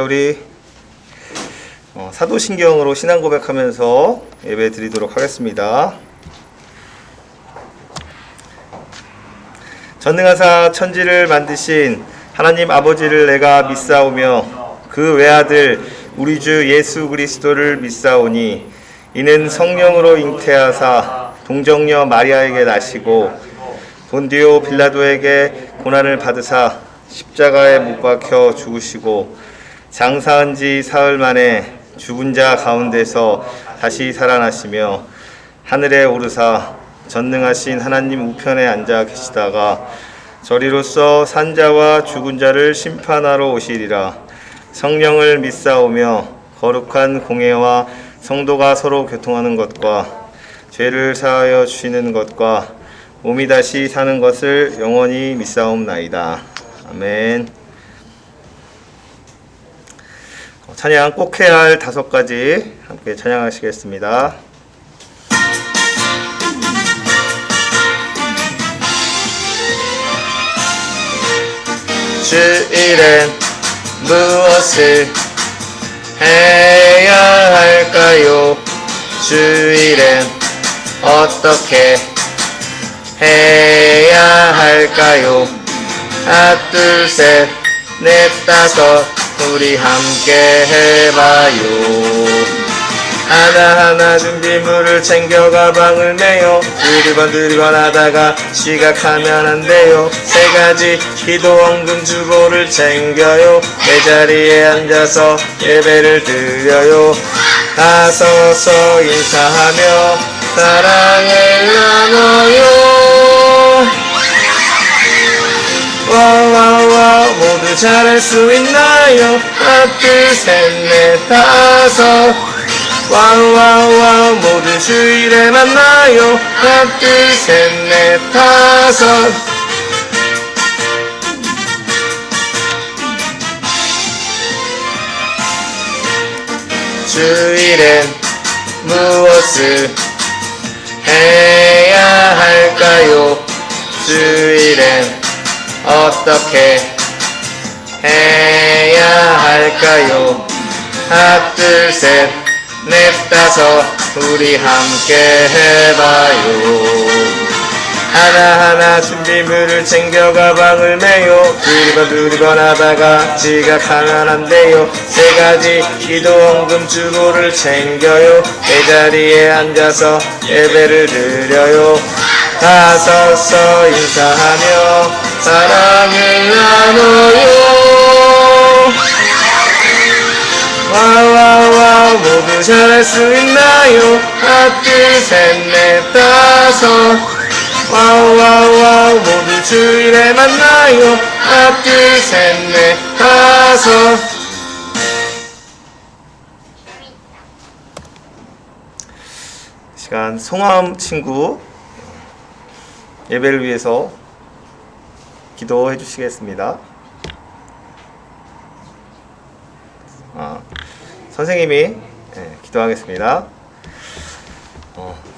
우리 사도신경으로 신앙 고백하면서 예배 드리도록 하겠습니다. 전능하사 천지를 만드신 하나님 아버지를 내가 믿사오며 그 외아들 우리 주 예수 그리스도를 믿사오니 이는 성령으로 잉태하사 동정녀 마리아에게 나시고 본디오 빌라도에게 고난을 받으사 십자가에 못 박혀 죽으시고 장사한 지 사흘 만에 죽은 자 가운데서 다시 살아나시며 하늘에 오르사 전능하신 하나님 우편에 앉아 계시다가 저리로서 산자와 죽은 자를 심판하러 오시리라. 성령을 믿사오며 거룩한 공예와 성도가 서로 교통하는 것과 죄를 사하여 주시는 것과 몸이 다시 사는 것을 영원히 믿사옵나이다. 아멘. 찬양 꼭 해야 할 5가지 함께 찬양하시겠습니다. 주일엔 무엇을 해야 할까요? 주일엔 어떻게 해야 할까요? 하나 둘 셋 넷 다섯 우리 함께 해봐요. 하나하나 준비물을 챙겨 가방을 메요. 두리번 하다가 지각하면 안 돼요. 3가지 기도 원금 주보를 챙겨요. 내 자리에 앉아서 예배를 드려요. 다 서서 인사하며 사랑을 나눠요. 와와와 모두 잘할 수 있나요? 하나 둘 셋 넷 다섯 와와와 모두 주일에 만나요. 하나 둘 셋 넷 다섯 주일엔 무엇을 해야 할까요? 주일엔 어떻게 해야 할까요? 하나 둘 셋 넷 다섯 우리 함께 해봐요. 하나하나 준비물을 챙겨 가방을 메요. 두리번 하다가 지각하면 안 돼요. 3가지 기도 원금 주보를 챙겨요. 내 자리에 앉아서 예배를 드려요. 다 서서 인사하며 사랑을 나눠요. 와와와 모두 잘할 수 있나요? 하나 둘 셋 넷 다섯 와와와 모두 주일에 만나요. 하나 둘 셋 넷 다섯 시간 송암 친구 예배를 위해서 기도해 주시겠습니다. 선생님이 기도하겠습니다.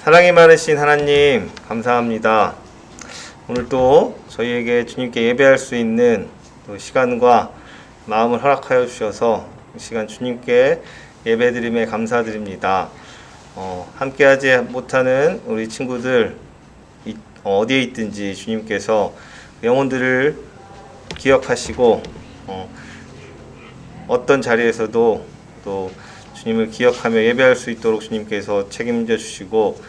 사랑이 많으신 하나님 감사합니다. 오늘 또 저희에게 주님께 예배할 수 있는 또 시간과 마음을 허락하여 주셔서 이 시간 주님께 예배드림에 감사드립니다. 함께하지 못하는 우리 친구들 어디에 있든지 주님께서 영혼들을 기억하시고 어떤 자리에서도 또 주님을 기억하며 예배할 수 있도록 주님께서 책임져 주시고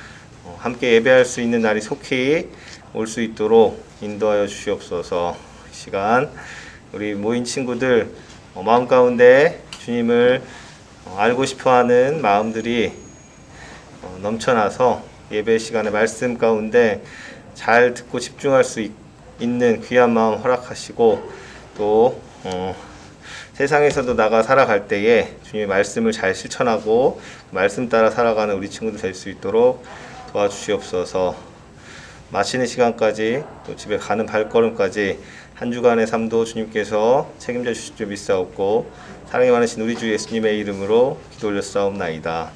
함께 예배할 수 있는 날이 속히 올 수 있도록 인도하여 주시옵소서. 이 시간 우리 모인 친구들 마음 가운데 주님을 알고 싶어하는 마음들이 넘쳐나서 예배 시간에 말씀 가운데 잘 듣고 집중할 수 있는 귀한 마음 허락하시고 또 세상에서도 나가 살아갈 때에 주님의 말씀을 잘 실천하고 말씀 따라 살아가는 우리 친구들 될 수 있도록 도와주시옵소서. 마치는 시간까지 또 집에 가는 발걸음까지 한 주간의 삶도 주님께서 책임져 주실 줄 믿사옵고 사랑이 많으신 우리 주 예수님의 이름으로 기도 올렸사옵나이다.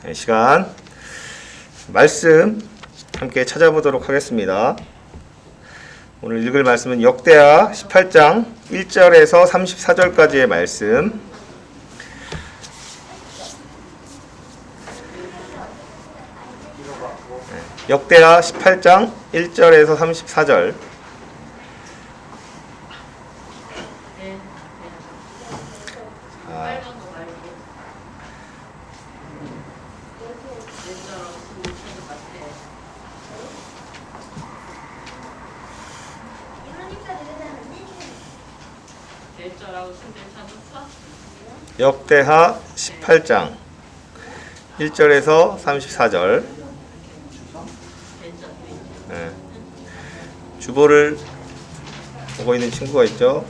네, 시간 말씀 함께 찾아보도록 하겠습니다. 오늘 읽을 말씀은 역대하 18장 1절에서 34절까지의 말씀. 역대하 18장 1절에서 34절. 역대하 18장 1절에서 34절. 네. 주보를 보고 있는 친구가 있죠.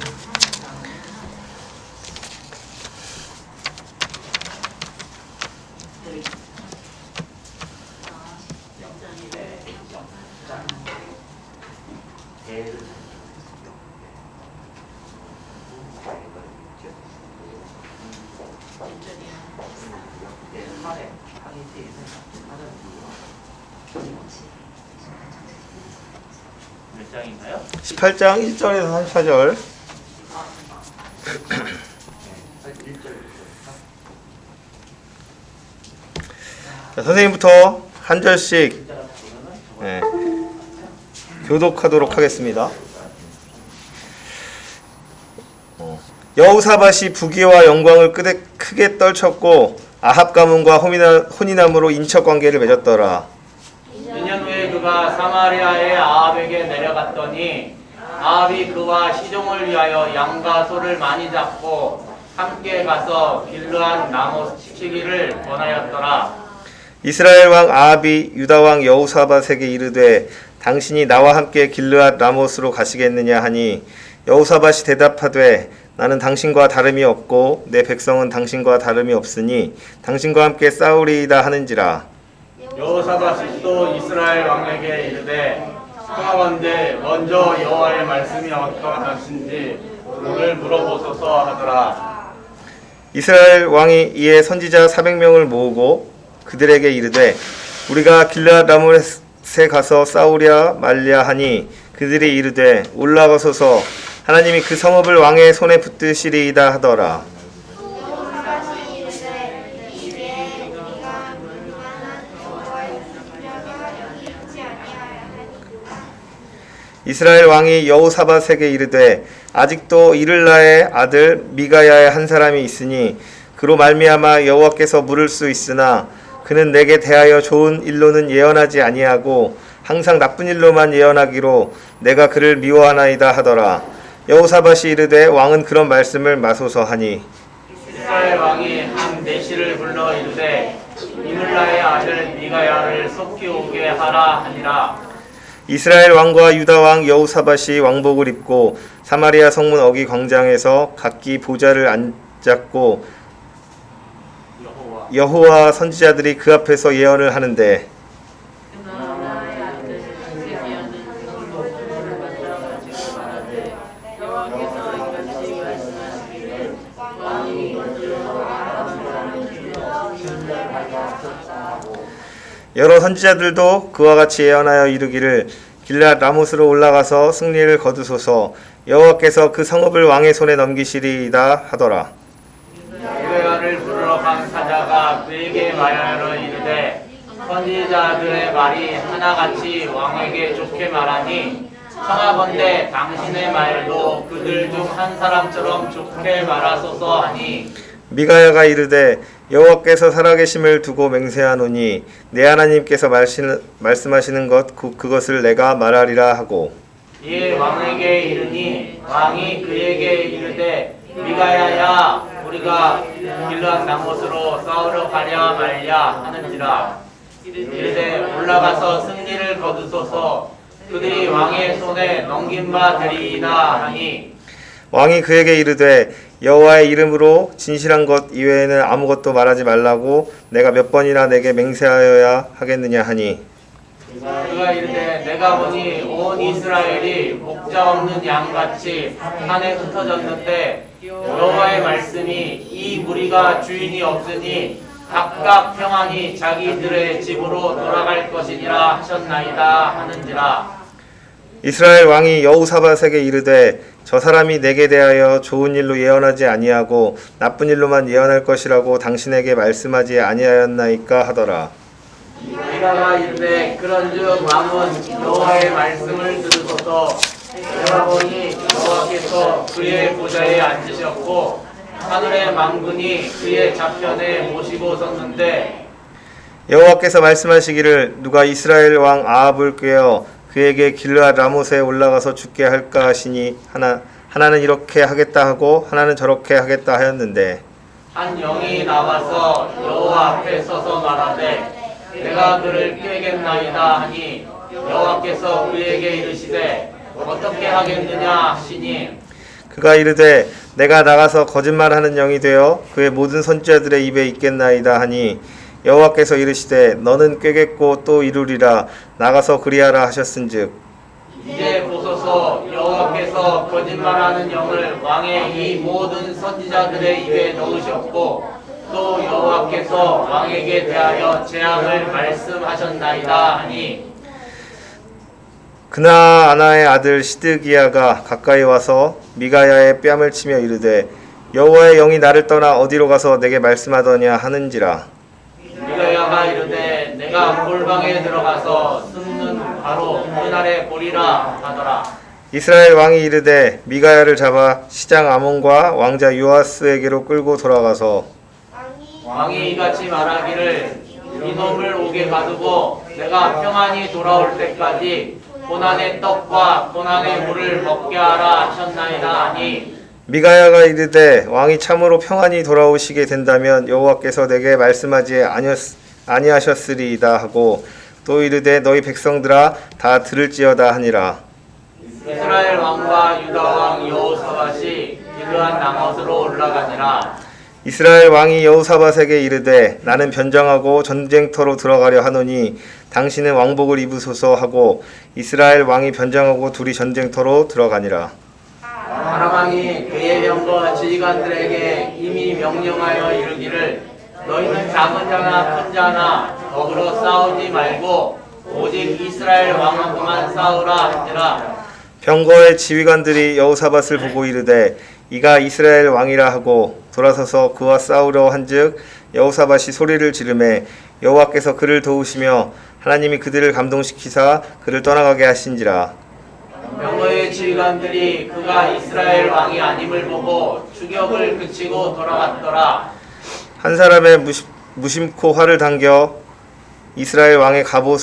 몇 장인가요? 18장 1절에서 34절. 자, 선생님부터 한 절씩 교독하도록 하겠습니다. 여호사밧이 부귀와 영광을 크게 떨쳤고 아합 가문과 혼인함으로 인척 관계를 맺었더라. 2년 후에 그가 사마리아의 아합에게 내려갔더니 아합이 그와 시종을 위하여 양과 소를 많이 잡고 함께 가서 길르앗 라모스 치기를 권하였더라. 이스라엘 왕 아합이 유다 왕 여호사밧에게 이르되 당신이 나와 함께 길르앗 라모스로 가시겠느냐 하니 여호사밧이 대답하되 나는 당신과 다름이 없고 내 백성은 당신과 다름이 없으니 당신과 함께 싸우리이다 하는지라. 여호사밧이 또 이스라엘 왕에게 이르되 청하건대 먼저 여호와의 말씀이 어떠하신지 오늘 물어보소서 하더라. 이스라엘 왕이 이에 선지자 400명을 모으고 그들에게 이르되 우리가 길르앗 라모스에 가서 싸우랴 말랴 하니 그들이 이르되 올라가소서 하나님이 그 성읍을 왕의 손에 붙드시리이다 하더라. 이스라엘 왕이 여호사밧에게 이르되 아직도 이를라의 아들 미가야의 한 사람이 있으니 그로 말미암아 여호와께서 물을 수 있으나 그는 내게 대하여 좋은 일로는 예언하지 아니하고 항상 나쁜 일로만 예언하기로 내가 그를 미워하나이다 하더라. 여호사밧이 이르되 왕은 그런 말씀을 마소서 하니 이스라엘 왕이 한 내시를 불러 이르되 이물라의 아들 미가야를 속히 오게 하라 하니라. 이스라엘 왕과 유다 왕 여호사밧이 왕복을 입고 사마리아 성문 어기 광장에서 각기 보좌를 앉았고 여호와 선지자들이 그 앞에서 예언을 하는데 여러 선지자들도 그와 같이 예언하여 이르기를 길르앗 라모스로 올라가서 승리를 거두소서 여호와께서 그 성읍을 왕의 손에 넘기시리이다 하더라. 미가야를 부르러 간 사자가 그에게 말하여 이르되 선지자들의 말이 하나같이 왕에게 좋게 말하니 청하건대 당신의 말도 그들 중 한 사람처럼 좋게 말하소서 하니 미가야가 이르되 여호와께서 살아계심을 두고 맹세하노니 내 하나님께서 말씀하시는 것 그것을 내가 말하리라 하고 이에 왕에게 이르니 왕이 그에게 이르되 미가야야 우리가 길르앗 라모스로 싸우러 가랴 말랴 하는지라. 이르되 올라가서 승리를 거두소서 그들이 왕의 손에 넘긴 바 되리이다 하니 왕이 그에게 이르되 여호와의 이름으로 진실한 것 이외에는 아무것도 말하지 말라고 내가 몇 번이나 내게 맹세하여야 하겠느냐 하니 그가 이르되 내가 보니 온 이스라엘이 목자 없는 양같이 산에 흩어졌는데 여호와의 말씀이 이 무리가 주인이 없으니 각각 평안히 자기들의 집으로 돌아갈 것이니라 하셨나이다 하는지라. 이스라엘 왕이 여호사밧에게 이르되 저 사람이 내게 대하여 좋은 일로 예언하지 아니하고 나쁜 일로만 예언할 것이라고 당신에게 말씀하지 아니하였나이까 하더라. 미가가 이르되 그런즉 왕은 여호와의 말씀을 들으소서. 내가 보니 여호와께서 그의 보좌에 앉으셨고 하늘의 만군이 그의 좌편에 모시고 섰는데 여호와께서 말씀하시기를 누가 이스라엘 왕 아합을 꾀어 그에게 길르앗 라못에 올라가서 죽게 할까 하시니 하나는 이렇게 하겠다 하고 하나는 저렇게 하겠다 하였는데 한 영이 나와서 여호와 앞에 서서 말하되 내가 그를 꾀겠나이다 하니 여호와께서 그에게 이르시되 어떻게 하겠느냐 하시니 그가 이르되 내가 나가서 거짓말하는 영이 되어 그의 모든 선지자들의 입에 있겠나이다 하니 여호와께서 이르시되 너는 꾀겠고 또 이루리라 나가서 그리하라 하셨은즉 이제 보소서 여호와께서 거짓말하는 영을 왕의 이 모든 선지자들의 입에 넣으셨고 또 여호와께서 왕에게 대하여 재앙을 말씀하셨나이다 하니 그나아나의 아들 시드기야가 가까이 와서 미가야의 뺨을 치며 이르되 여호와의 영이 나를 떠나 어디로 가서 내게 말씀하더냐 하는지라. 미가야가 이르되 내가 골방에 들어가서 숨는 바로 그날에 보리라 하더라. 이스라엘 왕이 이르되 미가야를 잡아 시장 아몬과 왕자 요아스에게로 끌고 돌아가서 왕이 이같이 말하기를 이놈을 옥에 가두고 내가 평안히 돌아올 때까지 고난의 떡과 고난의 물을 먹게 하라 하셨나이다 하니 미가야가 이르되 왕이 참으로 평안히 돌아오시게 된다면 여호와께서 내게 말씀하지 아니하셨으리이다 하고 또 이르되 너희 백성들아 다 들을지어다 하니라. 이스라엘 왕과 유다 왕 여호사밧이 길르앗 라못으로 올라가니라. 이스라엘 왕이 여호사밧에게 이르되 나는 변장하고 전쟁터로 들어가려 하노니 당신은 왕복을 입으소서 하고 이스라엘 왕이 변장하고 둘이 전쟁터로 들어가니라. 아람 왕이 그의 병거 지휘관들에게 이미 명령하여 이르기를 너희는 작은 자나 큰 자나 더불어 싸우지 말고 오직 이스라엘 왕하고만 싸우라 하니라. 병거의 지휘관들이 여호사밧을 보고 이르되 이가 이스라엘 왕이라 하고 돌아서서 그와 싸우려 한즉 여호사밧이 소리를 지르매 여호와께서 그를 도우시며 하나님이 그들을 감동시키사 그를 떠나가게 하신지라. 병거의 지휘관들이 그가 이스라엘 왕이 아님을 보고 추격을 그치고 돌아갔더라. 한 사람의 무심코 활을 당겨 이스라엘 왕의 갑옷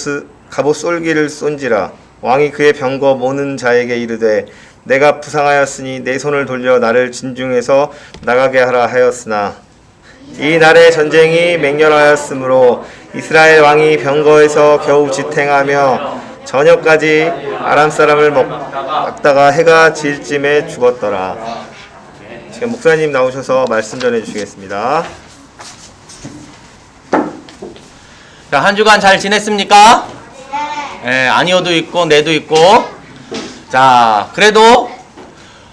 쏠기를 쏜지라. 왕이 그의 병거 모는 자에게 이르되 내가 부상하였으니 내 손을 돌려 나를 진중에서 나가게 하라 하였으나 이 날에 전쟁이 맹렬하였으므로 이스라엘 왕이 병거에서 겨우 지탱하며 저녁까지 아람 사람을 막다가 해가 질 쯤에 죽었더라. 지금 목사님 나오셔서 말씀 전해 주시겠습니다. 자, 한 주간 잘 지냈습니까? 네, 아니오도 있고 내도 있고. 자, 그래도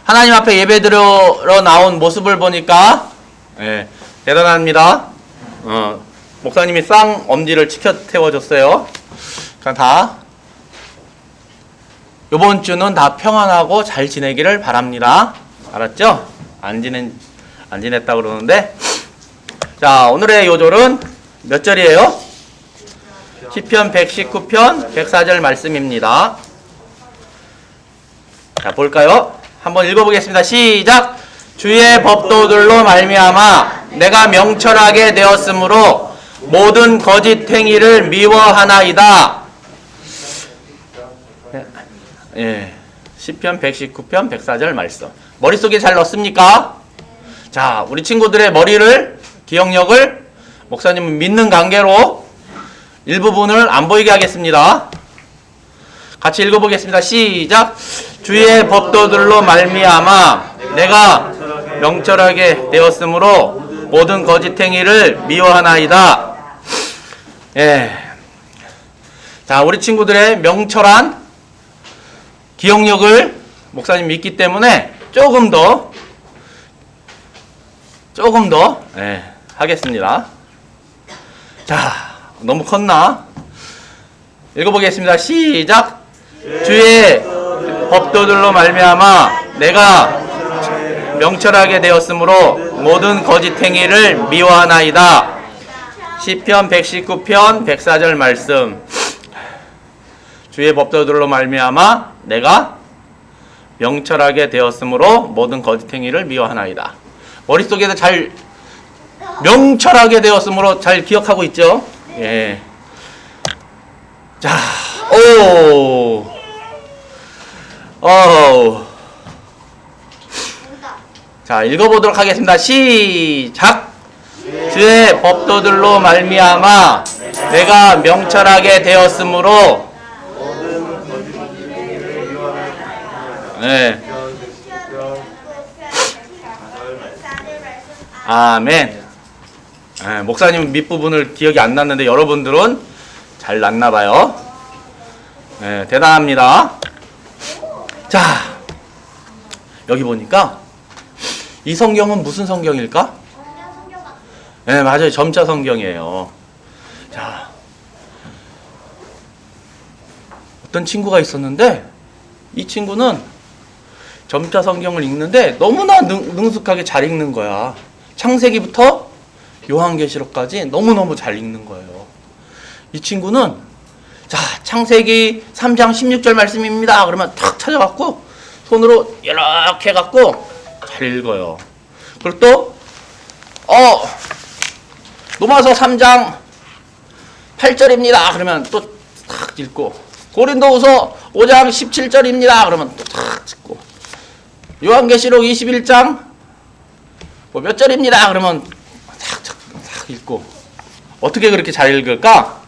하나님 앞에 예배드리러 나온 모습을 보니까 대단합니다. 목사님이 쌍 엄지를 치켜 태워줬어요. 그냥 다 이번 주는 다 평안하고 잘 지내기를 바랍니다. 알았죠? 안 지냈다 그러는데. 자, 오늘의 요절은 몇 절이에요? 시편 119편 104절 말씀입니다. 자, 볼까요? 한번 읽어보겠습니다. 시작! 주의 법도들로 말미암아 내가 명철하게 되었으므로 모든 거짓 행위를 미워하나이다. 시편 119편 104절 말씀. 머릿속에 잘 넣습니까? 자, 우리 친구들의 머리를, 기억력을 목사님은 믿는 관계로 일부분을 안 보이게 하겠습니다. 같이 읽어보겠습니다. 시작! 주의 법도들로 말미암아 내가 명철하게 되었으므로 모든 거짓 행위를 미워하나이다. 자, 우리 친구들의 명철한 기억력을 목사님 믿기 때문에 조금 더 하겠습니다. 자, 너무 컸나? 읽어보겠습니다. 시작! 주의 법도들로 말미암아 내가 명철하게 되었으므로 모든 거짓 행위를 미워하나이다. 시편 119편 104절 말씀. 주의 법도들로 말미암아 내가 명철하게 되었으므로 모든 거짓 행위를 미워하나이다. 머릿속에서 잘 명철하게 되었으므로 잘 기억하고 있죠? 예. 자, 자, 읽어보도록 하겠습니다. 시작. 주의 법도들로 말미암아 내가 명철하게 되었으므로. 네. 아멘. 네, 목사님 밑부분을 기억이 안 났는데 여러분들은 잘 났나봐요. 네, 대단합니다. 자, 여기 보니까 이 성경은 무슨 성경일까? 네, 맞아요. 점자 성경이에요. 자, 어떤 친구가 있었는데 이 친구는 점자 성경을 읽는데 너무나 능숙하게 잘 읽는 거야. 창세기부터 요한계시록까지 너무너무 잘 읽는 거예요. 이 친구는 자, 창세기 3장 16절 말씀입니다. 그러면 탁 찾아갖고 손으로 이렇게 해갖고 잘 읽어요. 그리고 또 로마서 3장 8절입니다. 그러면 또 탁 읽고 고린도후서 5장 17절입니다. 그러면 또 탁 읽고 요한계시록 21장 몇 절입니다. 그러면 탁 읽고 어떻게 그렇게 잘 읽을까?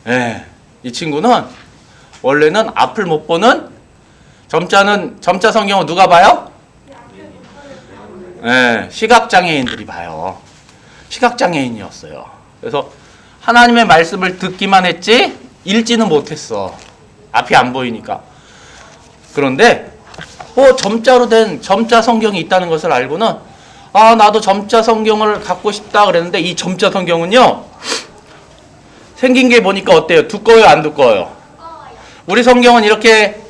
네, 이 친구는 원래는 앞을 못 보는 점자 성경을 누가 봐요? 네, 시각장애인들이 봐요. 시각장애인이었어요. 그래서 하나님의 말씀을 듣기만 했지 읽지는 못했어. 앞이 안 보이니까. 그런데 점자로 된 점자 성경이 있다는 것을 알고는 나도 점자 성경을 갖고 싶다 그랬는데 이 점자 성경은요 생긴 게 보니까 어때요? 두꺼워요? 안 두꺼워요? 우리 성경은 이렇게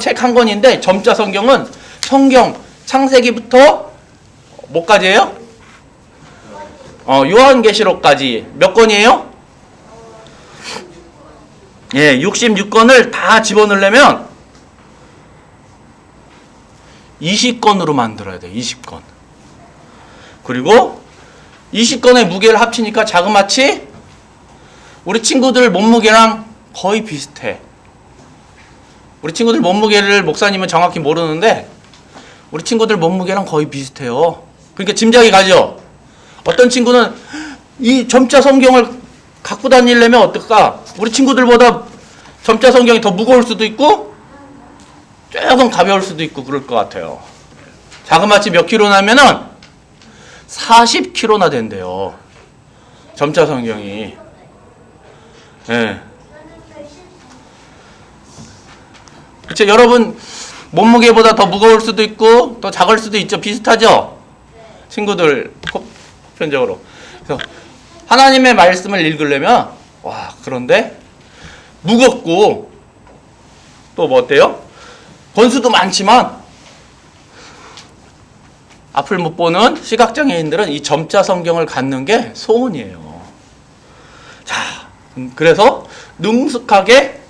책 한 권인데 점자 성경은 성경 창세기부터 뭐까지예요? 요한계시록까지 몇 권이에요? 예, 66권을 다 집어넣으려면 20권으로 만들어야 돼요. 20권. 그리고 20권의 무게를 합치니까 자그마치 우리 친구들 몸무게랑 거의 비슷해. 우리 친구들 몸무게를 목사님은 정확히 모르는데 우리 친구들 몸무게랑 거의 비슷해요. 그러니까 짐작이 가죠. 어떤 친구는 이 점자 성경을 갖고 다니려면 어떨까? 우리 친구들보다 점자 성경이 더 무거울 수도 있고 조금 가벼울 수도 있고 그럴 것 같아요. 자그마치 몇 킬로나면은 40킬로나 된대요. 점자 성경이. 예. 그쵸? 여러분 몸무게보다 더 무거울 수도 있고 더 작을 수도 있죠. 비슷하죠? 친구들 보편적으로. 그래서 하나님의 말씀을 읽으려면 그런데 무겁고 또 뭐 어때요? 권수도 많지만 앞을 못 보는 시각장애인들은 이 점자 성경을 갖는 게 소원이에요. 자, 그래서 능숙하게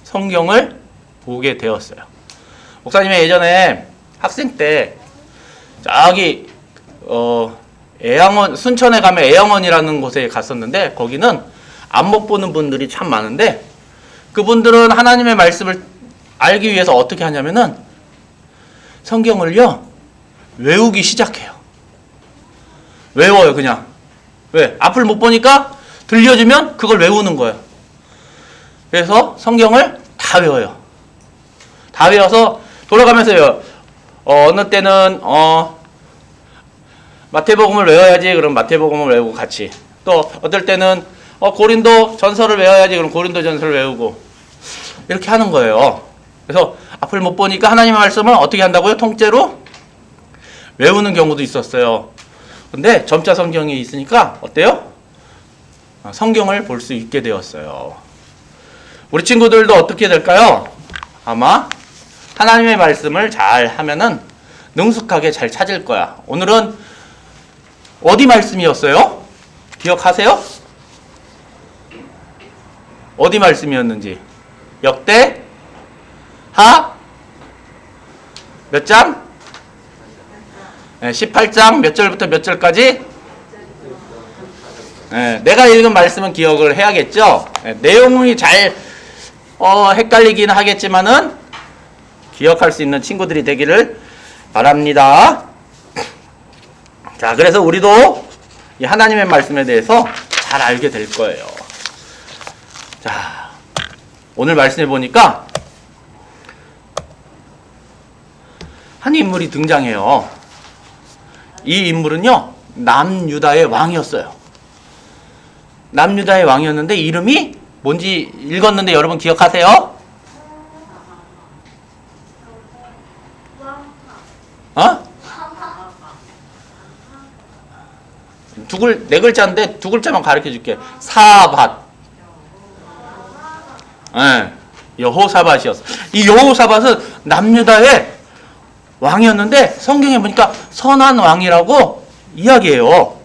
성경을 보게 되었어요. 목사님이 예전에 학생 때 저기 애양원, 순천에 가면 애양원이라는 곳에 갔었는데 거기는 안 못 보는 분들이 참 많은데 그분들은 하나님의 말씀을 알기 위해서 어떻게 하냐면은 성경을요 외우기 시작해요. 외워요. 그냥. 왜? 앞을 못 보니까 들려주면 그걸 외우는 거예요. 그래서 성경을 다 외워요. 다 외워서 돌아가면서요. 어느 때는 마태복음을 외워야지. 그럼 마태복음을 외우고 같이. 또 어떨 때는 고린도 전서를 외워야지. 그럼 고린도 전서를 외우고 이렇게 하는 거예요. 그래서 앞을 못 보니까 하나님의 말씀을 어떻게 한다고요? 통째로 외우는 경우도 있었어요. 근데 점자 성경이 있으니까 어때요? 성경을 볼 수 있게 되었어요. 우리 친구들도 어떻게 될까요? 아마 하나님의 말씀을 잘 하면은 능숙하게 잘 찾을 거야. 오늘은 어디 말씀이었어요? 기억하세요? 어디 말씀이었는지. 역대 하 몇 장? 18장 몇 절부터 몇 절까지? 내가 읽은 말씀은 기억을 해야겠죠? 내용이 잘 헷갈리긴 하겠지만은 기억할 수 있는 친구들이 되기를 바랍니다. 자, 그래서 우리도 이 하나님의 말씀에 대해서 잘 알게 될 거예요. 자, 오늘 말씀해 보니까 한 인물이 등장해요. 이 인물은요, 남유다의 왕이었어요. 남유다의 왕이었는데 이름이 뭔지 읽었는데 여러분 기억하세요? 네 글자인데 두 글자만 가르쳐 줄게. 사밧. 여호사밧이었어. 이 여호사밧은 남유다의 왕이었는데 성경에 보니까 선한 왕이라고 이야기해요.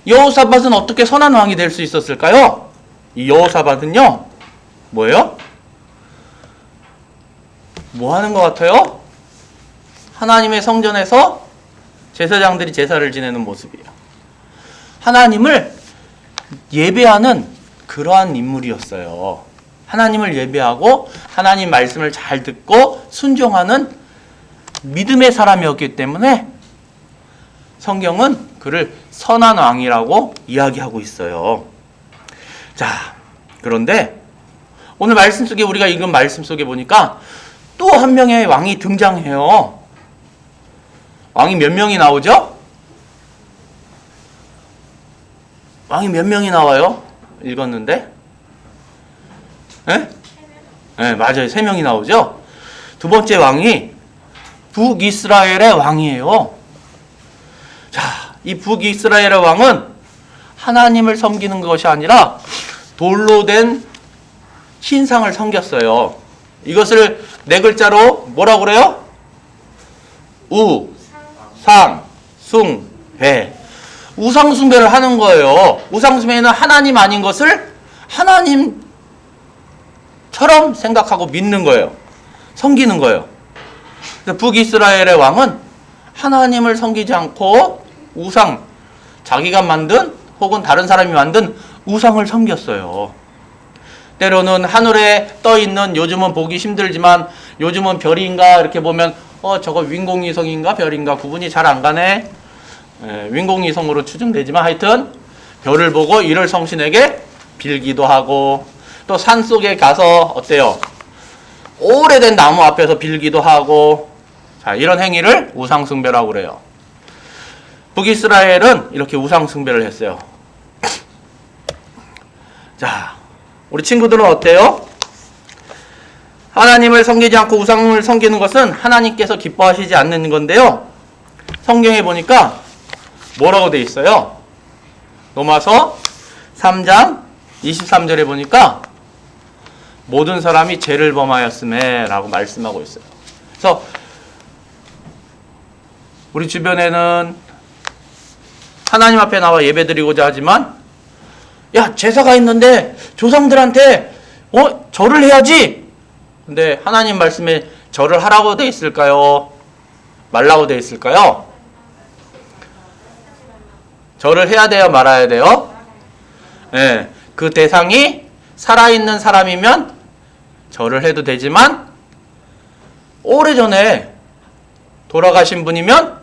여호사밧은 어떻게 선한 왕이 될 수 있었을까요? 이 여호사밧은요, 뭐예요? 뭐 하는 것 같아요? 하나님의 성전에서 제사장들이 제사를 지내는 모습이에요. 하나님을 예배하는 그러한 인물이었어요. 하나님을 예배하고 하나님 말씀을 잘 듣고 순종하는 믿음의 사람이었기 때문에 성경은 그를 선한 왕이라고 이야기하고 있어요. 자, 그런데 오늘 말씀 속에 우리가 읽은 말씀 속에 보니까 또 한 명의 왕이 등장해요. 왕이 몇 명이 나오죠? 왕이 몇 명이 나와요? 읽었는데? 네, 맞아요. 3명이 나오죠? 두 번째 왕이 북이스라엘의 왕이에요. 자, 이 북이스라엘의 왕은 하나님을 섬기는 것이 아니라 돌로 된 신상을 섬겼어요. 이것을 네 글자로 뭐라고 그래요? 우, 상, 숭, 배. 우상숭배를 하는 거예요. 우상숭배는 하나님 아닌 것을 하나님처럼 생각하고 믿는 거예요. 섬기는 거예요. 북이스라엘의 왕은 하나님을 섬기지 않고 우상, 자기가 만든 혹은 다른 사람이 만든 우상을 섬겼어요. 때로는 하늘에 떠 있는, 요즘은 보기 힘들지만 요즘은 별인가 이렇게 보면 저거 윈공위성인가 별인가 구분이 잘 안 가네. 윈공위성으로 추정되지만 하여튼 별을 보고 이를 성신에게 빌기도 하고, 또 산속에 가서 어때요? 오래된 나무 앞에서 빌기도 하고, 자, 이런 행위를 우상숭배라고 그래요. 북이스라엘은 이렇게 우상숭배를 했어요. 자, 우리 친구들은 어때요? 하나님을 섬기지 않고 우상을 섬기는 것은 하나님께서 기뻐하시지 않는 건데요. 성경에 보니까 뭐라고 돼 있어요? 로마서 3장 23절에 보니까 모든 사람이 죄를 범하였음에 라고 말씀하고 있어요. 그래서 우리 주변에는 하나님 앞에 나와 예배드리고자 하지만, 야, 제사가 있는데 조상들한테 절을 해야지. 근데 하나님 말씀에 절을 하라고 돼 있을까요? 말라고 돼 있을까요? 절을 해야 돼요, 말아야 돼요? 네, 그 대상이 살아있는 사람이면 절을 해도 되지만 오래전에 돌아가신 분이면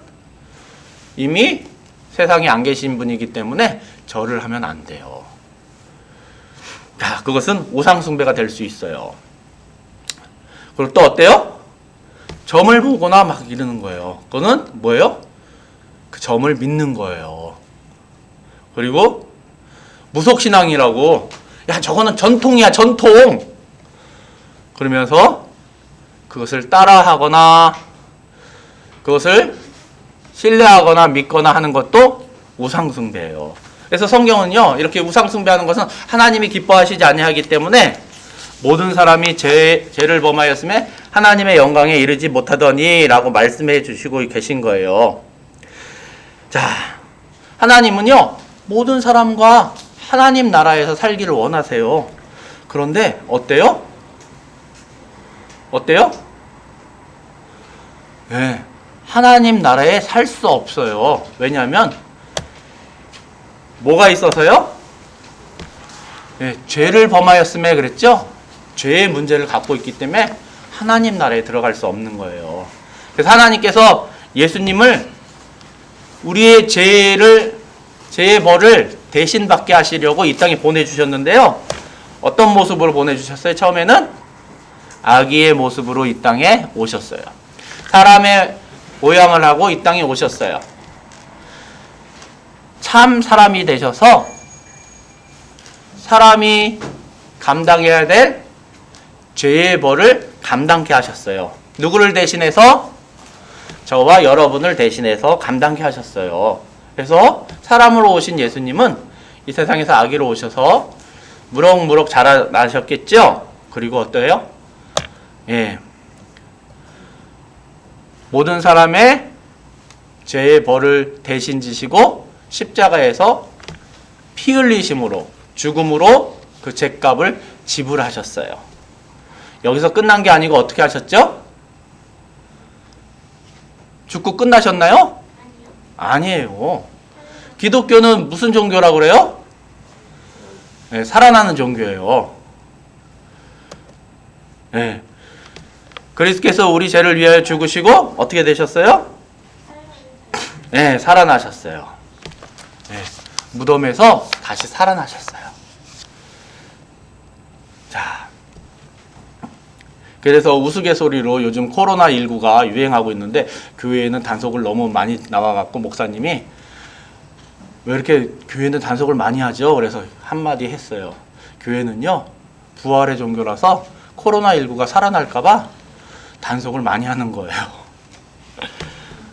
이미 세상에 안 계신 분이기 때문에 절을 하면 안 돼요. 자, 그것은 우상숭배가 될 수 있어요. 그리고 또 어때요? 점을 보거나 막 이러는 거예요. 그거는 뭐예요? 그 점을 믿는 거예요. 그리고 무속신앙이라고, 야, 저거는 전통이야, 전통. 그러면서 그것을 따라하거나 그것을 신뢰하거나 믿거나 하는 것도 우상숭배예요. 그래서 성경은요, 이렇게 우상숭배하는 것은 하나님이 기뻐하시지 아니하기 때문에 모든 사람이 죄를 범하였음에 하나님의 영광에 이르지 못하더니 라고 말씀해 주시고 계신 거예요. 자, 하나님은요, 모든 사람과 하나님 나라에서 살기를 원하세요. 그런데 어때요? 어때요? 네, 하나님 나라에 살 수 없어요. 왜냐하면 뭐가 있어서요? 네, 죄를 범하였음에 그랬죠? 죄의 문제를 갖고 있기 때문에 하나님 나라에 들어갈 수 없는 거예요. 그래서 하나님께서 예수님을 우리의 죄의 벌을 대신 받게 하시려고 이 땅에 보내주셨는데요. 어떤 모습으로 보내주셨어요? 처음에는 아기의 모습으로 이 땅에 오셨어요. 사람의 모양을 하고 이 땅에 오셨어요. 참 사람이 되셔서 사람이 감당해야 될 죄의 벌을 감당케 하셨어요. 누구를 대신해서? 저와 여러분을 대신해서 감당케 하셨어요. 그래서 사람으로 오신 예수님은 이 세상에서 아기로 오셔서 무럭무럭 자라나셨겠죠? 그리고 어때요? 예. 모든 사람의 죄의 벌을 대신 지시고 십자가에서 피 흘리심으로, 죽음으로 그 죄값을 지불하셨어요. 여기서 끝난 게 아니고 어떻게 하셨죠? 죽고 끝나셨나요? 아니에요. 기독교는 무슨 종교라고 그래요? 네, 살아나는 종교예요. 네. 그리스도께서 우리 죄를 위하여 죽으시고 어떻게 되셨어요? 네, 살아나셨어요. 네, 무덤에서 다시 살아나셨어요. 자, 그래서 우스갯소리로 요즘 코로나19가 유행하고 있는데 교회에는 단속을 너무 많이 나와갖고 목사님이 왜 이렇게 교회는 단속을 많이 하죠? 그래서 한마디 했어요. 교회는요, 부활의 종교라서 코로나19가 살아날까봐 단속을 많이 하는 거예요.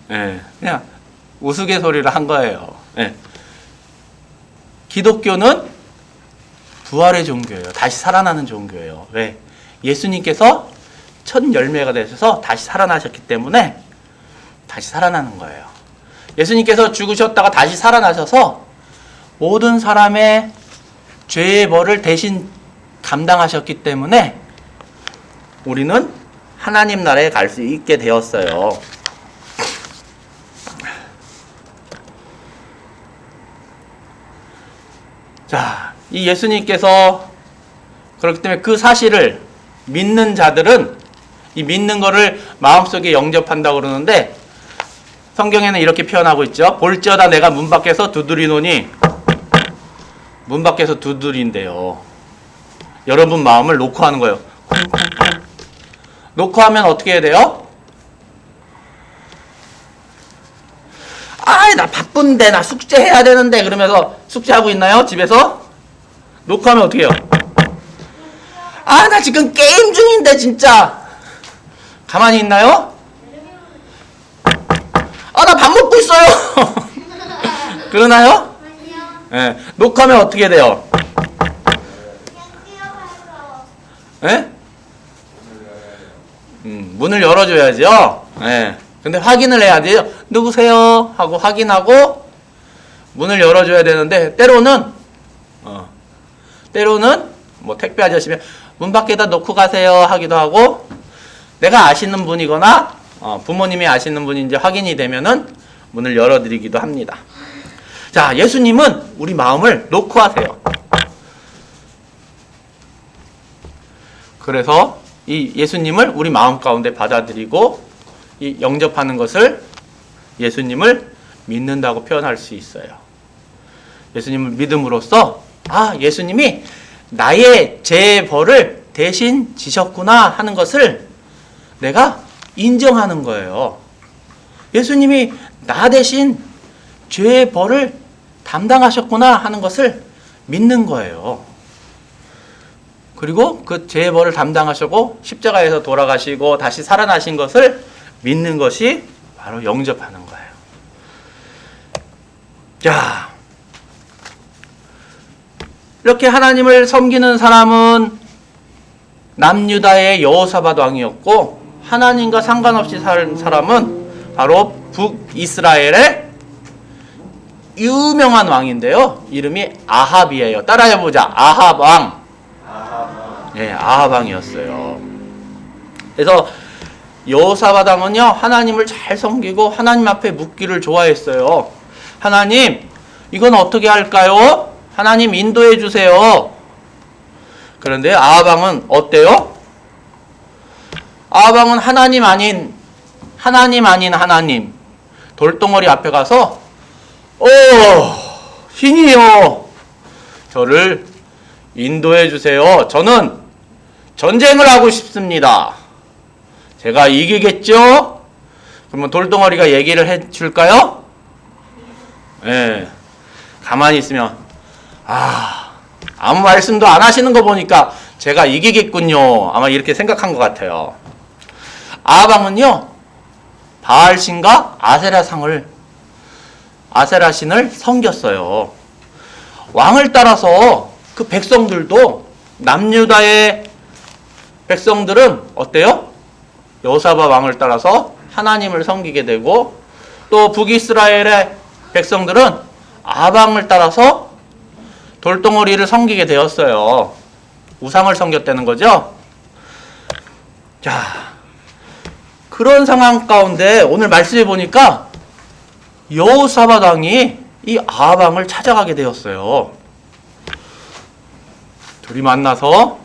네, 그냥 우스갯소리를 한 거예요. 네. 기독교는 부활의 종교예요. 다시 살아나는 종교예요. 왜? 예수님께서 첫 열매가 되셔서 다시 살아나셨기 때문에 다시 살아나는 거예요. 예수님께서 죽으셨다가 다시 살아나셔서 모든 사람의 죄의 벌을 대신 감당하셨기 때문에 우리는 하나님 나라에 갈 수 있게 되었어요. 자, 이 예수님께서 그렇기 때문에 그 사실을 믿는 자들은 이 믿는 거를 마음속에 영접한다고 그러는데 성경에는 이렇게 표현하고 있죠. 볼지어다 내가 문 밖에서 두드리노니, 문 밖에서 두드린대요. 여러분 마음을 놓고 하는 거예요. 콩콩콩. 놓고 하면 어떻게 해야 돼요? 나 바쁜데 나 숙제해야 되는데 그러면서 숙제하고 있나요? 집에서? 놓고 하면 어떻게 해요? 나 지금 게임 중인데 진짜 가만히 있나요? 나 밥 먹고 있어요. 그러나요? 예, 놓고 하면 어떻게 돼요? 예? 문을 열어줘야죠. 예. 근데 확인을 해야 돼요. 누구세요? 하고 확인하고 문을 열어줘야 되는데 때로는 뭐 택배 아저씨면 문 밖에다 놓고 가세요 하기도 하고 내가 아시는 분이거나 부모님이 아시는 분인지 확인이 되면은 문을 열어드리기도 합니다. 자, 예수님은 우리 마음을 놓고 하세요. 그래서 이 예수님을 우리 마음 가운데 받아들이고 이 영접하는 것을 예수님을 믿는다고 표현할 수 있어요. 예수님을 믿음으로써 예수님이 나의 죄의 벌을 대신 지셨구나 하는 것을 내가 인정하는 거예요. 예수님이 나 대신 죄의 벌을 담당하셨구나 하는 것을 믿는 거예요. 그리고 그 죄의 벌을 담당하시고 십자가에서 돌아가시고 다시 살아나신 것을 믿는 것이 바로 영접하는 거예요. 자, 이렇게 하나님을 섬기는 사람은 남유다의 여호사밧 왕이었고 하나님과 상관없이 산 사람은 바로 북이스라엘의 유명한 왕인데요. 이름이 아합이에요. 따라해보자. 아합 왕. 네, 아합 왕이었어요. 그래서 여호사밧 왕은요, 하나님을 잘 섬기고 하나님 앞에 묻기를 좋아했어요. 하나님, 이건 어떻게 할까요? 하나님 인도해 주세요. 그런데 아합 왕은 어때요? 아합 왕은 하나님 아닌 하나님 돌덩어리 앞에 가서 신이요, 저를 인도해 주세요. 저는 전쟁을 하고 싶습니다. 제가 이기겠죠? 그러면 돌덩어리가 얘기를 해 줄까요? 예. 가만히 있으면 아무 말씀도 안 하시는 거 보니까 제가 이기겠군요. 아마 이렇게 생각한 것 같아요. 아합 왕은요, 바알신과 아세라 신을 섬겼어요. 왕을 따라서 그 백성들도, 남유다의 백성들은 어때요? 여호사밧 왕을 따라서 하나님을 섬기게 되고, 또 북이스라엘의 백성들은 아합 왕을 따라서 돌덩어리를 섬기게 되었어요. 우상을 섬겼다는 거죠. 자, 그런 상황 가운데 오늘 말씀해 보니까 여호사밧 왕이 이 아합 왕을 찾아가게 되었어요. 둘이 만나서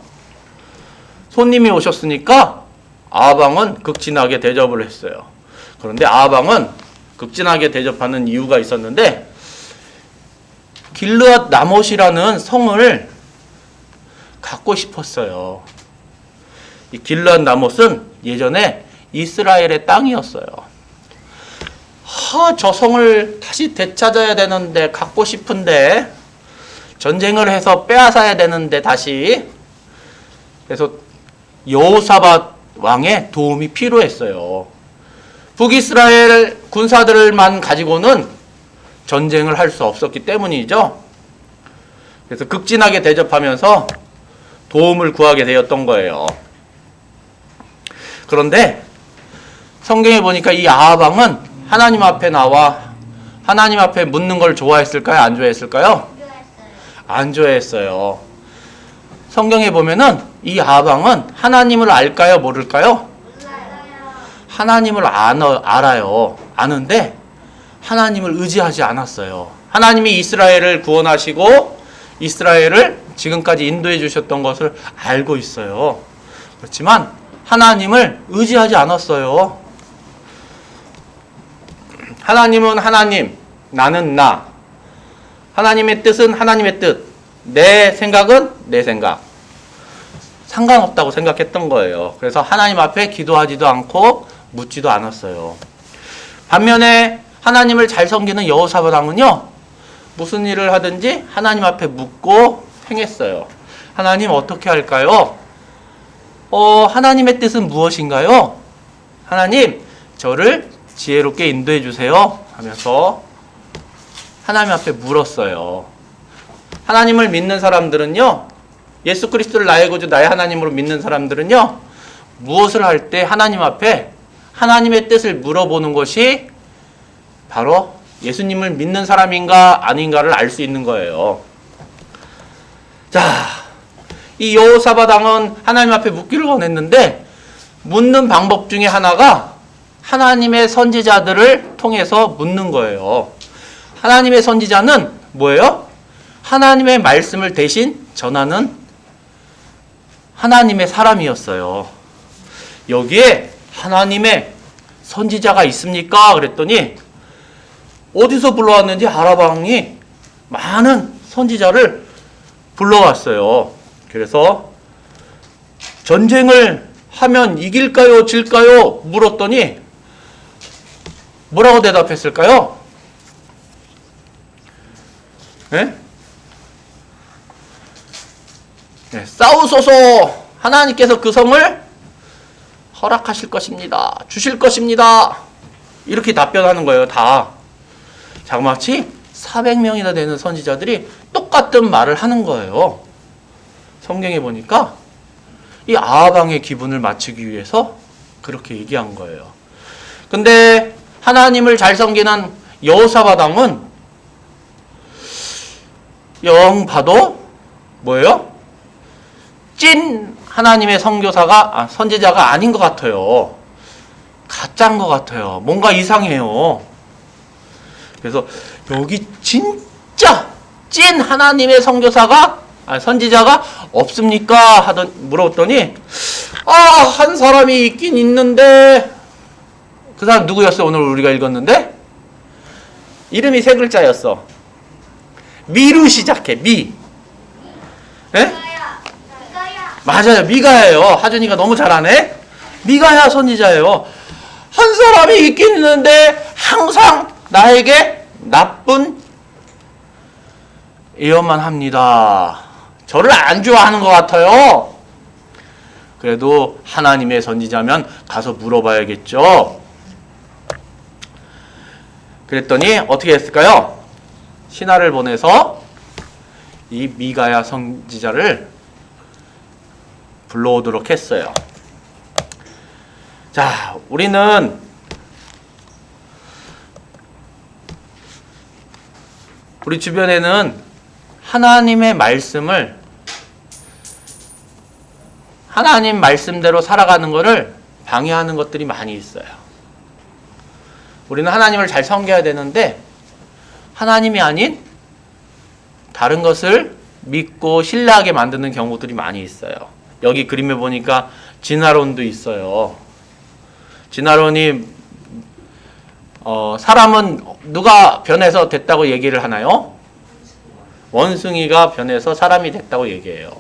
손님이 오셨으니까 아합 왕은 극진하게 대접을 했어요. 그런데 아합 왕은 극진하게 대접하는 이유가 있었는데, 길르앗 나못이라는 성을 갖고 싶었어요. 이 길르앗 나못은 예전에 이스라엘의 땅이었어요. 저 성을 다시 되찾아야 되는데, 갖고 싶은데, 전쟁을 해서 빼앗아야 되는데 다시. 그래서 여호사밧 왕의 도움이 필요했어요. 북이스라엘 군사들만 가지고는 전쟁을 할 수 없었기 때문이죠. 그래서 극진하게 대접하면서 도움을 구하게 되었던 거예요. 그런데 성경에 보니까 이 아합 왕은 하나님 앞에 나와 하나님 앞에 묻는 걸 좋아했을까요? 안 좋아했을까요? 안 좋아했어요. 성경에 보면은 이 아합 왕은 하나님을 알까요? 모를까요? 하나님을 알아요. 아는데 하나님을 의지하지 않았어요. 하나님이 이스라엘을 구원하시고 이스라엘을 지금까지 인도해 주셨던 것을 알고 있어요. 그렇지만 하나님을 의지하지 않았어요. 하나님은 하나님, 나는 나. 하나님의 뜻은 하나님의 뜻, 내 생각은 내 생각. 상관없다고 생각했던 거예요. 그래서 하나님 앞에 기도하지도 않고 묻지도 않았어요. 반면에 하나님을 잘 섬기는 여호사밧 왕은요, 무슨 일을 하든지 하나님 앞에 묻고 행했어요. 하나님 어떻게 할까요? 하나님의 뜻은 무엇인가요? 하나님, 저를 지혜롭게 인도해 주세요 하면서 하나님 앞에 물었어요. 하나님을 믿는 사람들은요, 예수 그리스도를 나의 구주 나의 하나님으로 믿는 사람들은요, 무엇을 할 때 하나님 앞에 하나님의 뜻을 물어보는 것이 바로 예수님을 믿는 사람인가 아닌가를 알 수 있는 거예요. 자, 이 여호사밧 왕은 하나님 앞에 묻기를 원했는데, 묻는 방법 중에 하나가 하나님의 선지자들을 통해서 묻는 거예요. 하나님의 선지자는 뭐예요? 하나님의 말씀을 대신 전하는 하나님의 사람이었어요. 여기에 하나님의 선지자가 있습니까? 그랬더니 어디서 불러왔는지 아합 왕이 많은 선지자를 불러왔어요. 그래서 전쟁을 하면 이길까요? 질까요? 물었더니 뭐라고 대답했을까요? 네? 네, 싸우소서. 하나님께서 그 성을 허락하실 것입니다. 주실 것입니다. 이렇게 답변하는 거예요. 다. 자그마치 400명이나 되는 선지자들이 똑같은 말을 하는 거예요. 성경에 보니까 이 아합왕의 기분을 맞추기 위해서 그렇게 얘기한 거예요. 근데 하나님을 잘 섬기는 여호사밧 왕은 영 봐도 뭐예요? 찐 하나님의 선지자가 아닌 것 같아요. 가짜인 것 같아요. 뭔가 이상해요. 그래서 여기 진짜 찐 하나님의 선지자가 없습니까? 물어봤더니 한 사람이 있긴 있는데 그 사람 누구였어? 오늘 우리가 읽었는데 이름이 세 글자였어. 미로 시작해. 미. 예? 맞아요. 미가예요. 하준이가 너무 잘하네. 미가야 선지자예요. 한 사람이 있긴 있는데 항상 나에게 나쁜 예언만 합니다. 저를 안 좋아하는 것 같아요. 그래도 하나님의 선지자면 가서 물어봐야겠죠. 그랬더니 어떻게 했을까요? 신하를 보내서 이 미가야 선지자를 불러오도록 했어요. 자, 우리는 우리 주변에는 하나님의 말씀을 하나님 말씀대로 살아가는 것을 방해하는 것들이 많이 있어요. 우리는 하나님을 잘 섬겨야 되는데 하나님이 아닌 다른 것을 믿고 신뢰하게 만드는 경우들이 많이 있어요. 여기 그림에 보니까 진화론도 있어요. 진화론이 사람은 누가 변해서 됐다고 얘기를 하나요? 원숭이가 변해서 사람이 됐다고 얘기해요.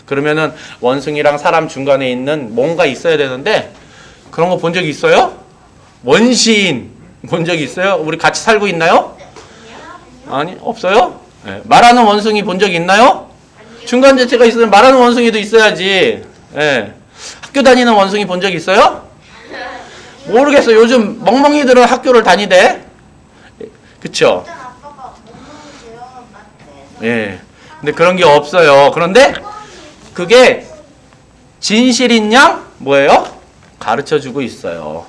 그러면은 원숭이랑 사람 중간에 있는 뭔가 있어야 되는데 그런 거 본 적 있어요? 원시인 본 적 있어요? 우리 같이 살고 있나요? 아니, 없어요? 네. 말하는 원숭이 본 적 있나요? 중간 재체가 있으면 말하는 원숭이도 있어야지. 네. 학교 다니는 원숭이 본 적 있어요? 모르겠어요. 요즘 멍멍이들은 학교를 다니대. 그쵸? 예. 근데 그런 게 없어요. 그런데 그게 진실인 양 뭐예요? 가르쳐 주고 있어요.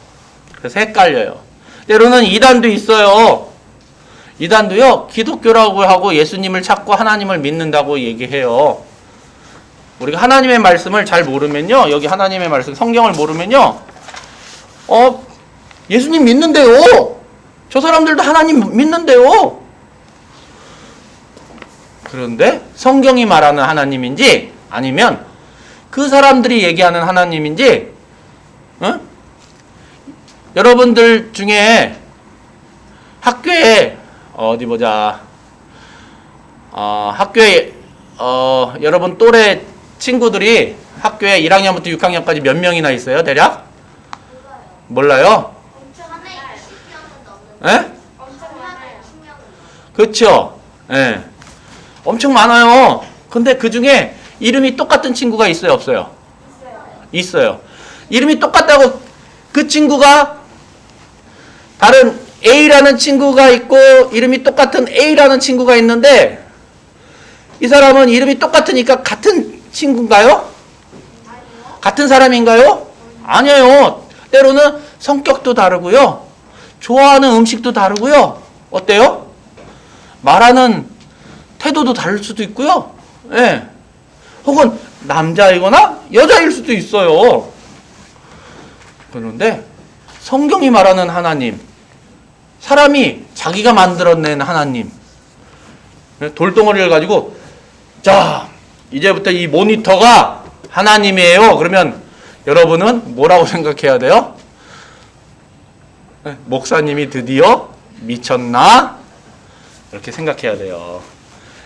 그래서 헷갈려요. 때로는 이단도 있어요. 이단도요, 기독교라고 하고 예수님을 찾고 하나님을 믿는다고 얘기해요. 우리가 하나님의 말씀을 잘 모르면요, 여기 하나님의 말씀, 성경을 모르면요, 예수님 믿는데요. 저 사람들도 하나님 믿는데요. 그런데 성경이 말하는 하나님인지 아니면 그 사람들이 얘기하는 하나님인지, 여러분들 중에 학교에 어디 보자. 학교에 여러분 또래 친구들이 학교에 1학년부터 6학년까지 몇 명이나 있어요? 대략? 몰라요? 예? 그렇죠. 예. 엄청 많아요. 근데 그 중에 이름이 똑같은 친구가 있어요, 없어요? 있어요. 이름이 똑같다고 그 친구가 다른 A라는 친구가 있고 이름이 똑같은 A라는 친구가 있는데 이 사람은 이름이 똑같으니까 같은 친구인가요? 같은 사람인가요? 아니에요. 때로는 성격도 다르고요. 좋아하는 음식도 다르고요. 어때요? 말하는 태도도 다를 수도 있고요. 예. 혹은 남자이거나 여자일 수도 있어요. 그런데 성경이 말하는 하나님, 사람이 자기가 만들어낸 하나님, 돌덩어리를 가지고 자, 이제부터 이 모니터가 하나님이에요. 그러면 여러분은 뭐라고 생각해야 돼요? 목사님이 드디어 미쳤나? 이렇게 생각해야 돼요.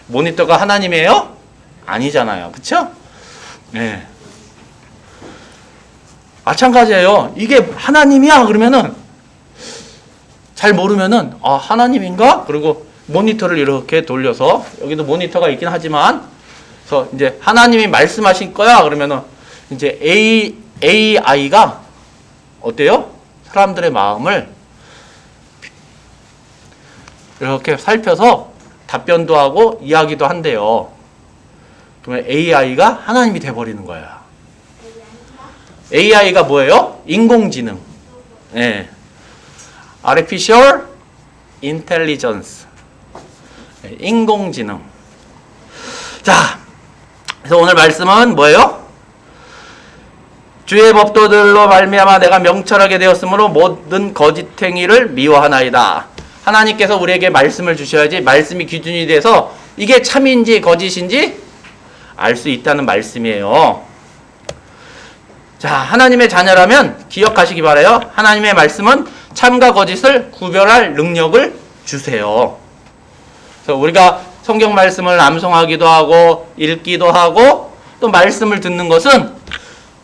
모니터가 하나님이에요? 아니잖아요. 그쵸? 네. 마찬가지예요. 이게 하나님이야? 그러면은 잘 모르면은 하나님인가? 그리고 모니터를 이렇게 돌려서 여기도 모니터가 있긴 하지만 그래서 이제 하나님이 말씀하신 거야? 그러면은 이제 AI가 어때요? 사람들의 마음을 이렇게 살펴서 답변도 하고 이야기도 한대요. 그러면 AI가 하나님이 돼버리는 거야. AI가 뭐예요? 인공지능. 예. Artificial Intelligence. 예, 인공지능. 자, 그래서 오늘 말씀은 뭐예요? 주의 법도들로 말미암아 내가 명철하게 되었으므로 모든 거짓 행위를 미워하나이다. 하나님께서 우리에게 말씀을 주셔야지 말씀이 기준이 돼서 이게 참인지 거짓인지 알 수 있다는 말씀이에요. 자, 하나님의 자녀라면 기억하시기 바라요. 하나님의 말씀은 참과 거짓을 구별할 능력을 주세요. 그래서 우리가 성경 말씀을 암송하기도 하고 읽기도 하고 또 말씀을 듣는 것은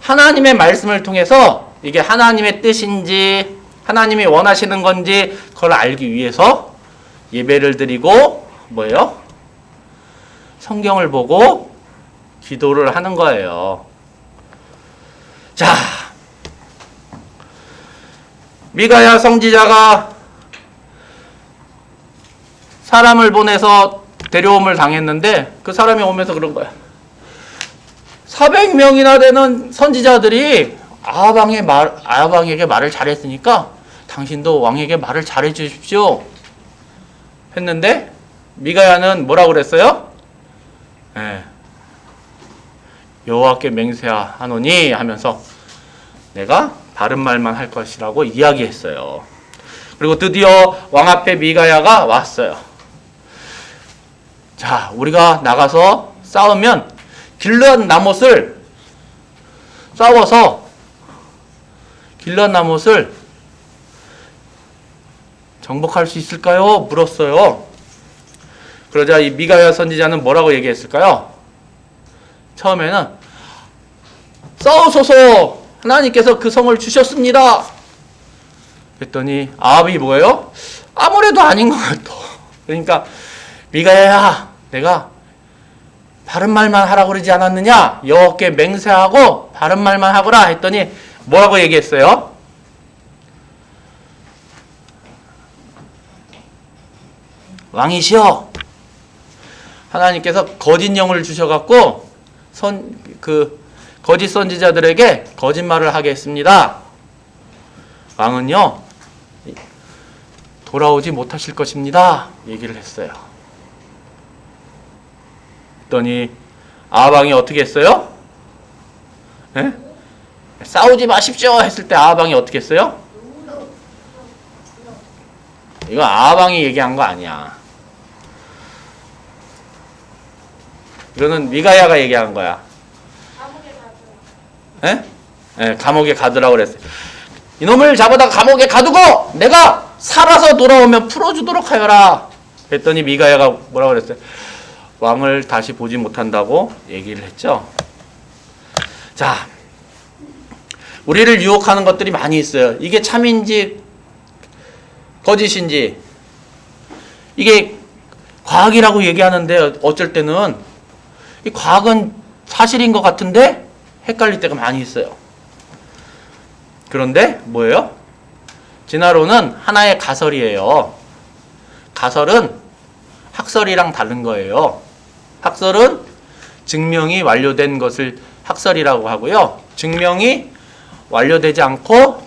하나님의 말씀을 통해서 이게 하나님의 뜻인지 하나님이 원하시는 건지 그걸 알기 위해서 예배를 드리고 뭐예요? 성경을 보고 기도를 하는 거예요. 자, 미가야 선지자가 사람을 보내서 데려옴을 당했는데 그 사람이 오면서 그런 거야. 400명이나 되는 선지자들이 아하방에게 말을 잘했으니까 당신도 왕에게 말을 잘해 주십시오 했는데 미가야는 뭐라고 그랬어요? 여호와께 맹세하노니 하면서 내가 바른 말만 할 것이라고 이야기했어요. 그리고 드디어 왕 앞에 미가야가 왔어요. 자, 우리가 나가서 싸우면 길르앗 나못을 싸워서 길르앗 나못을 정복할 수 있을까요? 물었어요. 그러자 이 미가야 선지자는 뭐라고 얘기했을까요? 처음에는 싸우소서 하나님께서 그 성을 주셨습니다. 그랬더니 아합이 뭐예요? 아무래도 아닌 것 같아. 그러니까 미가야야, 내가 바른 말만 하라고 그러지 않았느냐? 여호와께 맹세하고 바른 말만 하거라 했더니 뭐라고 얘기했어요? 왕이시여, 하나님께서 거짓 영을 주셔갖고 거짓 선지자들에게 거짓말을 하게 했습니다. 왕은요 돌아오지 못하실 것입니다. 얘기를 했어요. 그랬더니 아하방이 어떻게 했어요? 에? 싸우지 마십시오 했을 때 아하방이 어떻게 했어요? 이거 아하방이 얘기한 거 아니야. 이거는 미가야가 얘기한 거야. 감옥에 가두라고 그랬어요. 이놈을 잡아다가 감옥에 가두고 내가 살아서 돌아오면 풀어주도록 하여라. 그랬더니 미가야가 뭐라고 그랬어요? 왕을 다시 보지 못한다고 얘기를 했죠. 자, 우리를 유혹하는 것들이 많이 있어요. 이게 참인지 거짓인지, 이게 과학이라고 얘기하는데 어쩔 때는 이 과학은 사실인 것 같은데 헷갈릴 때가 많이 있어요. 그런데 뭐예요? 진화론은 하나의 가설이에요. 가설은 학설이랑 다른 거예요. 학설은 증명이 완료된 것을 학설이라고 하고요. 증명이 완료되지 않고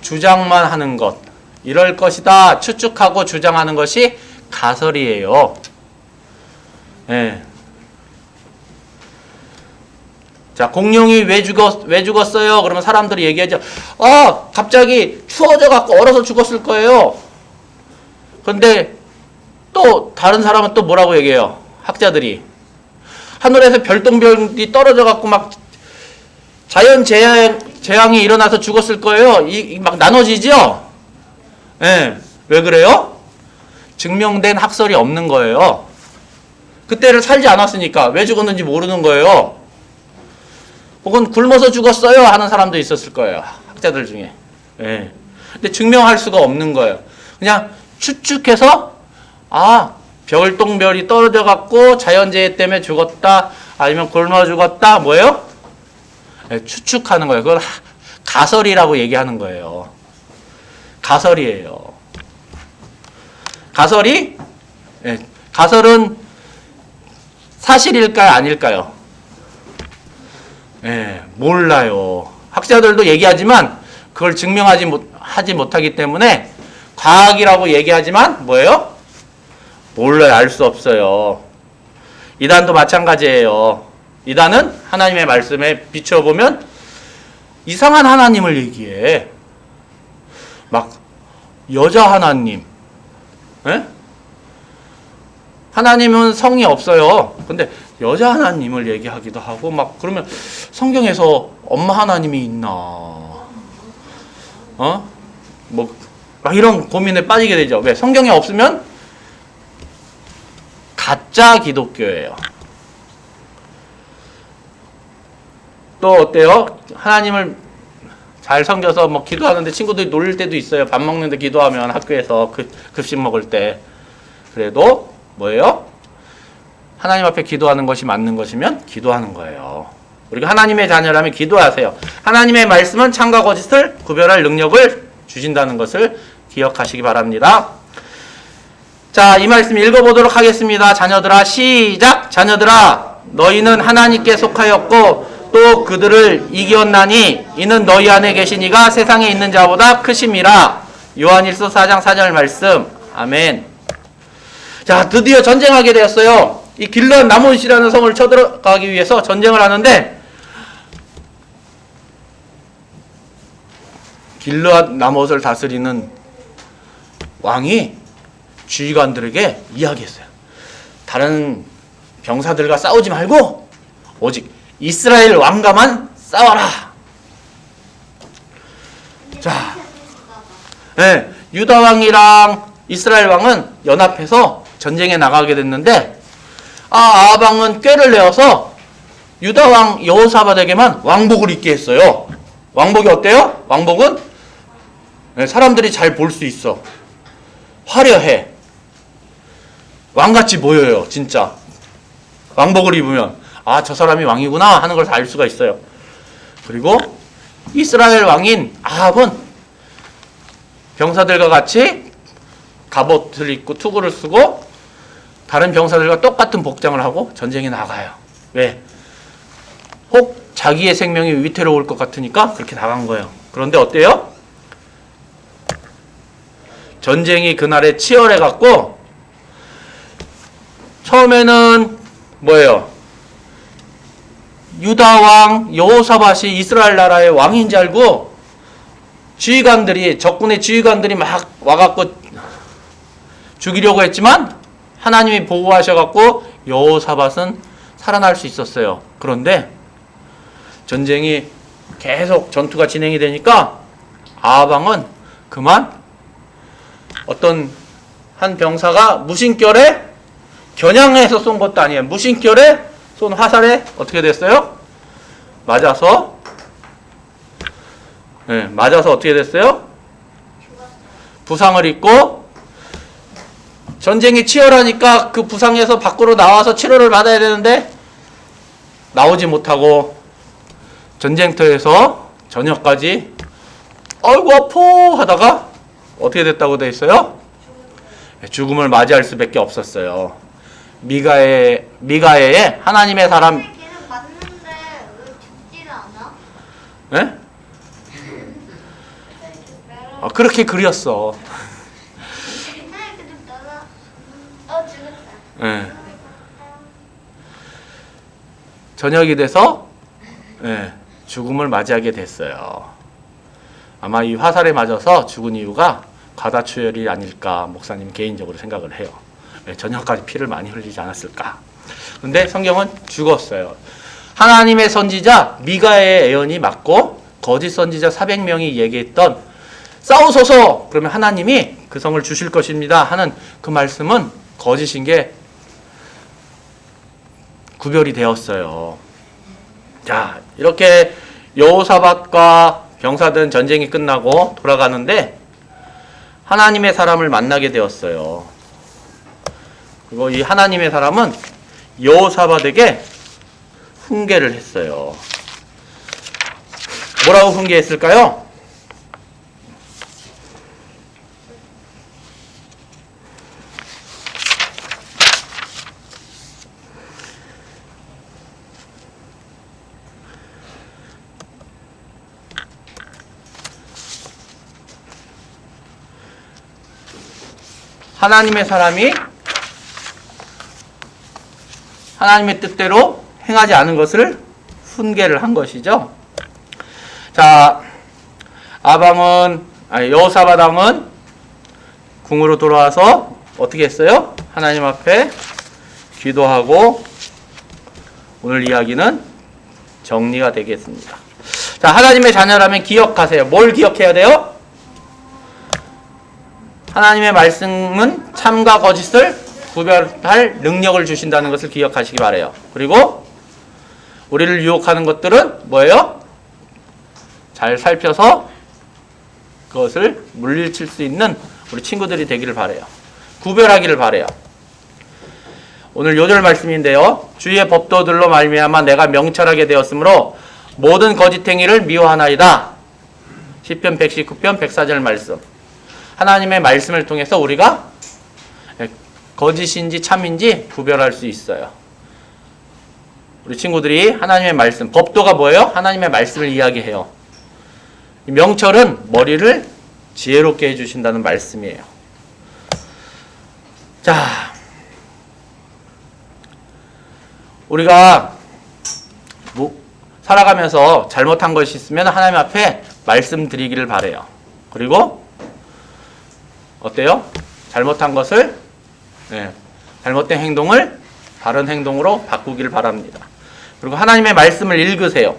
주장만 하는 것, 이럴 것이다 추측하고 주장하는 것이 가설이에요. 네. 자, 공룡이 왜 죽었어요? 그러면 사람들이 얘기하죠. 갑자기 추워져 갖고 얼어서 죽었을 거예요. 그런데 또 다른 사람은 또 뭐라고 얘기해요? 학자들이 하늘에서 별똥별이 떨어져 갖고 막 자연 재앙이 일어나서 죽었을 거예요. 막 나눠지죠? 예. 왜 그래요? 증명된 학설이 없는 거예요. 그때를 살지 않았으니까 왜 죽었는지 모르는 거예요. 혹은 굶어서 죽었어요 하는 사람도 있었을 거예요. 학자들 중에. 예. 근데 증명할 수가 없는 거예요. 그냥 추측해서 별똥별이 떨어져 갖고 자연재해 때문에 죽었다, 아니면 굶어 죽었다, 뭐예요? 예, 추측하는 거예요. 그걸 가설이라고 얘기하는 거예요. 가설이에요. 가설은 사실일까요? 아닐까요? 몰라요. 학자들도 얘기하지만 그걸 하지 못하기 때문에 과학이라고 얘기하지만 뭐예요? 몰라요. 알 수 없어요. 이단도 마찬가지예요. 이단은 하나님의 말씀에 비춰보면 이상한 하나님을 얘기해. 막 여자 하나님. 에? 하나님은 성이 없어요. 근데 여자 하나님을 얘기하기도 하고 막 그러면 성경에서 엄마 하나님이 있나? 뭐 막 이런 고민에 빠지게 되죠. 왜? 성경에 없으면 가짜 기독교예요. 또 어때요? 하나님을 잘 섬겨서 뭐 기도하는데 친구들이 놀릴 때도 있어요. 밥 먹는데 기도하면 학교에서 급식 먹을 때. 그래도 뭐예요? 하나님 앞에 기도하는 것이 맞는 것이면 기도하는 거예요. 우리가 하나님의 자녀라면 기도하세요. 하나님의 말씀은 참과 거짓을 구별할 능력을 주신다는 것을 기억하시기 바랍니다. 자, 이 말씀 읽어보도록 하겠습니다. 자녀들아, 시작! 자녀들아, 너희는 하나님께 속하였고 또 그들을 이겼나니 이는 너희 안에 계신 이가 세상에 있는 자보다 크심이라. 요한일서 4장 4절 말씀. 아멘. 자, 드디어 전쟁하게 되었어요. 이 길르앗 나못이라는 성을 쳐들어가기 위해서 전쟁을 하는데 길르앗 나못을 다스리는 왕이 지휘관들에게 이야기했어요. 다른 병사들과 싸우지 말고 오직 이스라엘 왕과만 싸워라. 자, 네, 유다 왕이랑 이스라엘 왕은 연합해서 전쟁에 나가게 됐는데 아합 왕은 꾀를 내어서 유다 왕 여호사밧에게만 왕복을 입게 했어요. 왕복이 어때요? 왕복은 사람들이 잘 볼 수 있어. 화려해. 왕같이 보여요. 진짜. 왕복을 입으면 아, 저 사람이 왕이구나 하는 걸 다 알 수가 있어요. 그리고 이스라엘 왕인 아합은 병사들과 같이 갑옷을 입고 투구를 쓰고 다른 병사들과 똑같은 복장을 하고 전쟁에 나가요. 왜? 혹 자기의 생명이 위태로울 것 같으니까 그렇게 나간 거예요. 그런데 어때요? 전쟁이 그날에 치열해갖고 처음에는 뭐예요? 유다 왕 여호사밧이 이스라엘 나라의 왕인 줄 알고 적군의 지휘관들이 막 와갖고 죽이려고 했지만 하나님이 보호하셔갖고 여호사밧은 살아날 수 있었어요. 그런데 전쟁이 계속 전투가 진행이 되니까 아합 왕은 그만 어떤 한 병사가 무심결에 겨냥해서 쏜 것도 아니에요. 무심결에 쏜 화살에 어떻게 됐어요? 맞아서 어떻게 됐어요? 부상을 입고 전쟁이 치열하니까 그 부상에서 밖으로 나와서 치료를 받아야 되는데 나오지 못하고 전쟁터에서 저녁까지 아이고 아파 하다가 어떻게 됐다고 돼 있어요? 죽음을 맞이할 수밖에 없었어요. 미가의 하나님의 사람. 걔는 맞는데 왜 죽지를 않아? 네? 그렇게 그렸어. 죽었다. 네. 저녁이 돼서 죽음을 맞이하게 됐어요. 아마 이 화살에 맞아서 죽은 이유가 과다출혈이 아닐까 목사님 개인적으로 생각을 해요. 저녁까지 피를 많이 흘리지 않았을까. 그런데 성경은 죽었어요. 하나님의 선지자 미가의 예언이 맞고 거짓 선지자 400명이 얘기했던 싸우소서 그러면 하나님이 그 성을 주실 것입니다 하는 그 말씀은 거짓인 게 구별이 되었어요. 자, 이렇게 여호사밧과 병사들은 전쟁이 끝나고 돌아가는데 하나님의 사람을 만나게 되었어요. 그리고 이 하나님의 사람은 여호사밧에게 훈계를 했어요. 뭐라고 훈계했을까요? 하나님의 사람이 하나님의 뜻대로 행하지 않은 것을 훈계를 한 것이죠. 자, 여호사밧 왕은 궁으로 돌아와서 어떻게 했어요? 하나님 앞에 기도하고 오늘 이야기는 정리가 되겠습니다. 자, 하나님의 자녀라면 기억하세요. 뭘 기억해야 돼요? 하나님의 말씀은 참과 거짓을 구별할 능력을 주신다는 것을 기억하시기 바라요. 그리고 우리를 유혹하는 것들은 뭐예요? 잘 살펴서 그것을 물리칠 수 있는 우리 친구들이 되기를 바라요. 구별하기를 바라요. 오늘 요절 말씀인데요. 주의 법도들로 말미암아 내가 명철하게 되었으므로 모든 거짓 행위를 미워하나이다. 시편 119편 104절 말씀. 하나님의 말씀을 통해서 우리가 거짓인지 참인지 구별할 수 있어요. 우리 친구들이 하나님의 말씀, 법도가 뭐예요? 하나님의 말씀을 이야기해요. 명철은 머리를 지혜롭게 해주신다는 말씀이에요. 자, 우리가 살아가면서 잘못한 것이 있으면 하나님 앞에 말씀드리기를 바라요. 그리고 어때요? 잘못한 것을 잘못된 행동을 바른 행동으로 바꾸기를 바랍니다. 그리고 하나님의 말씀을 읽으세요.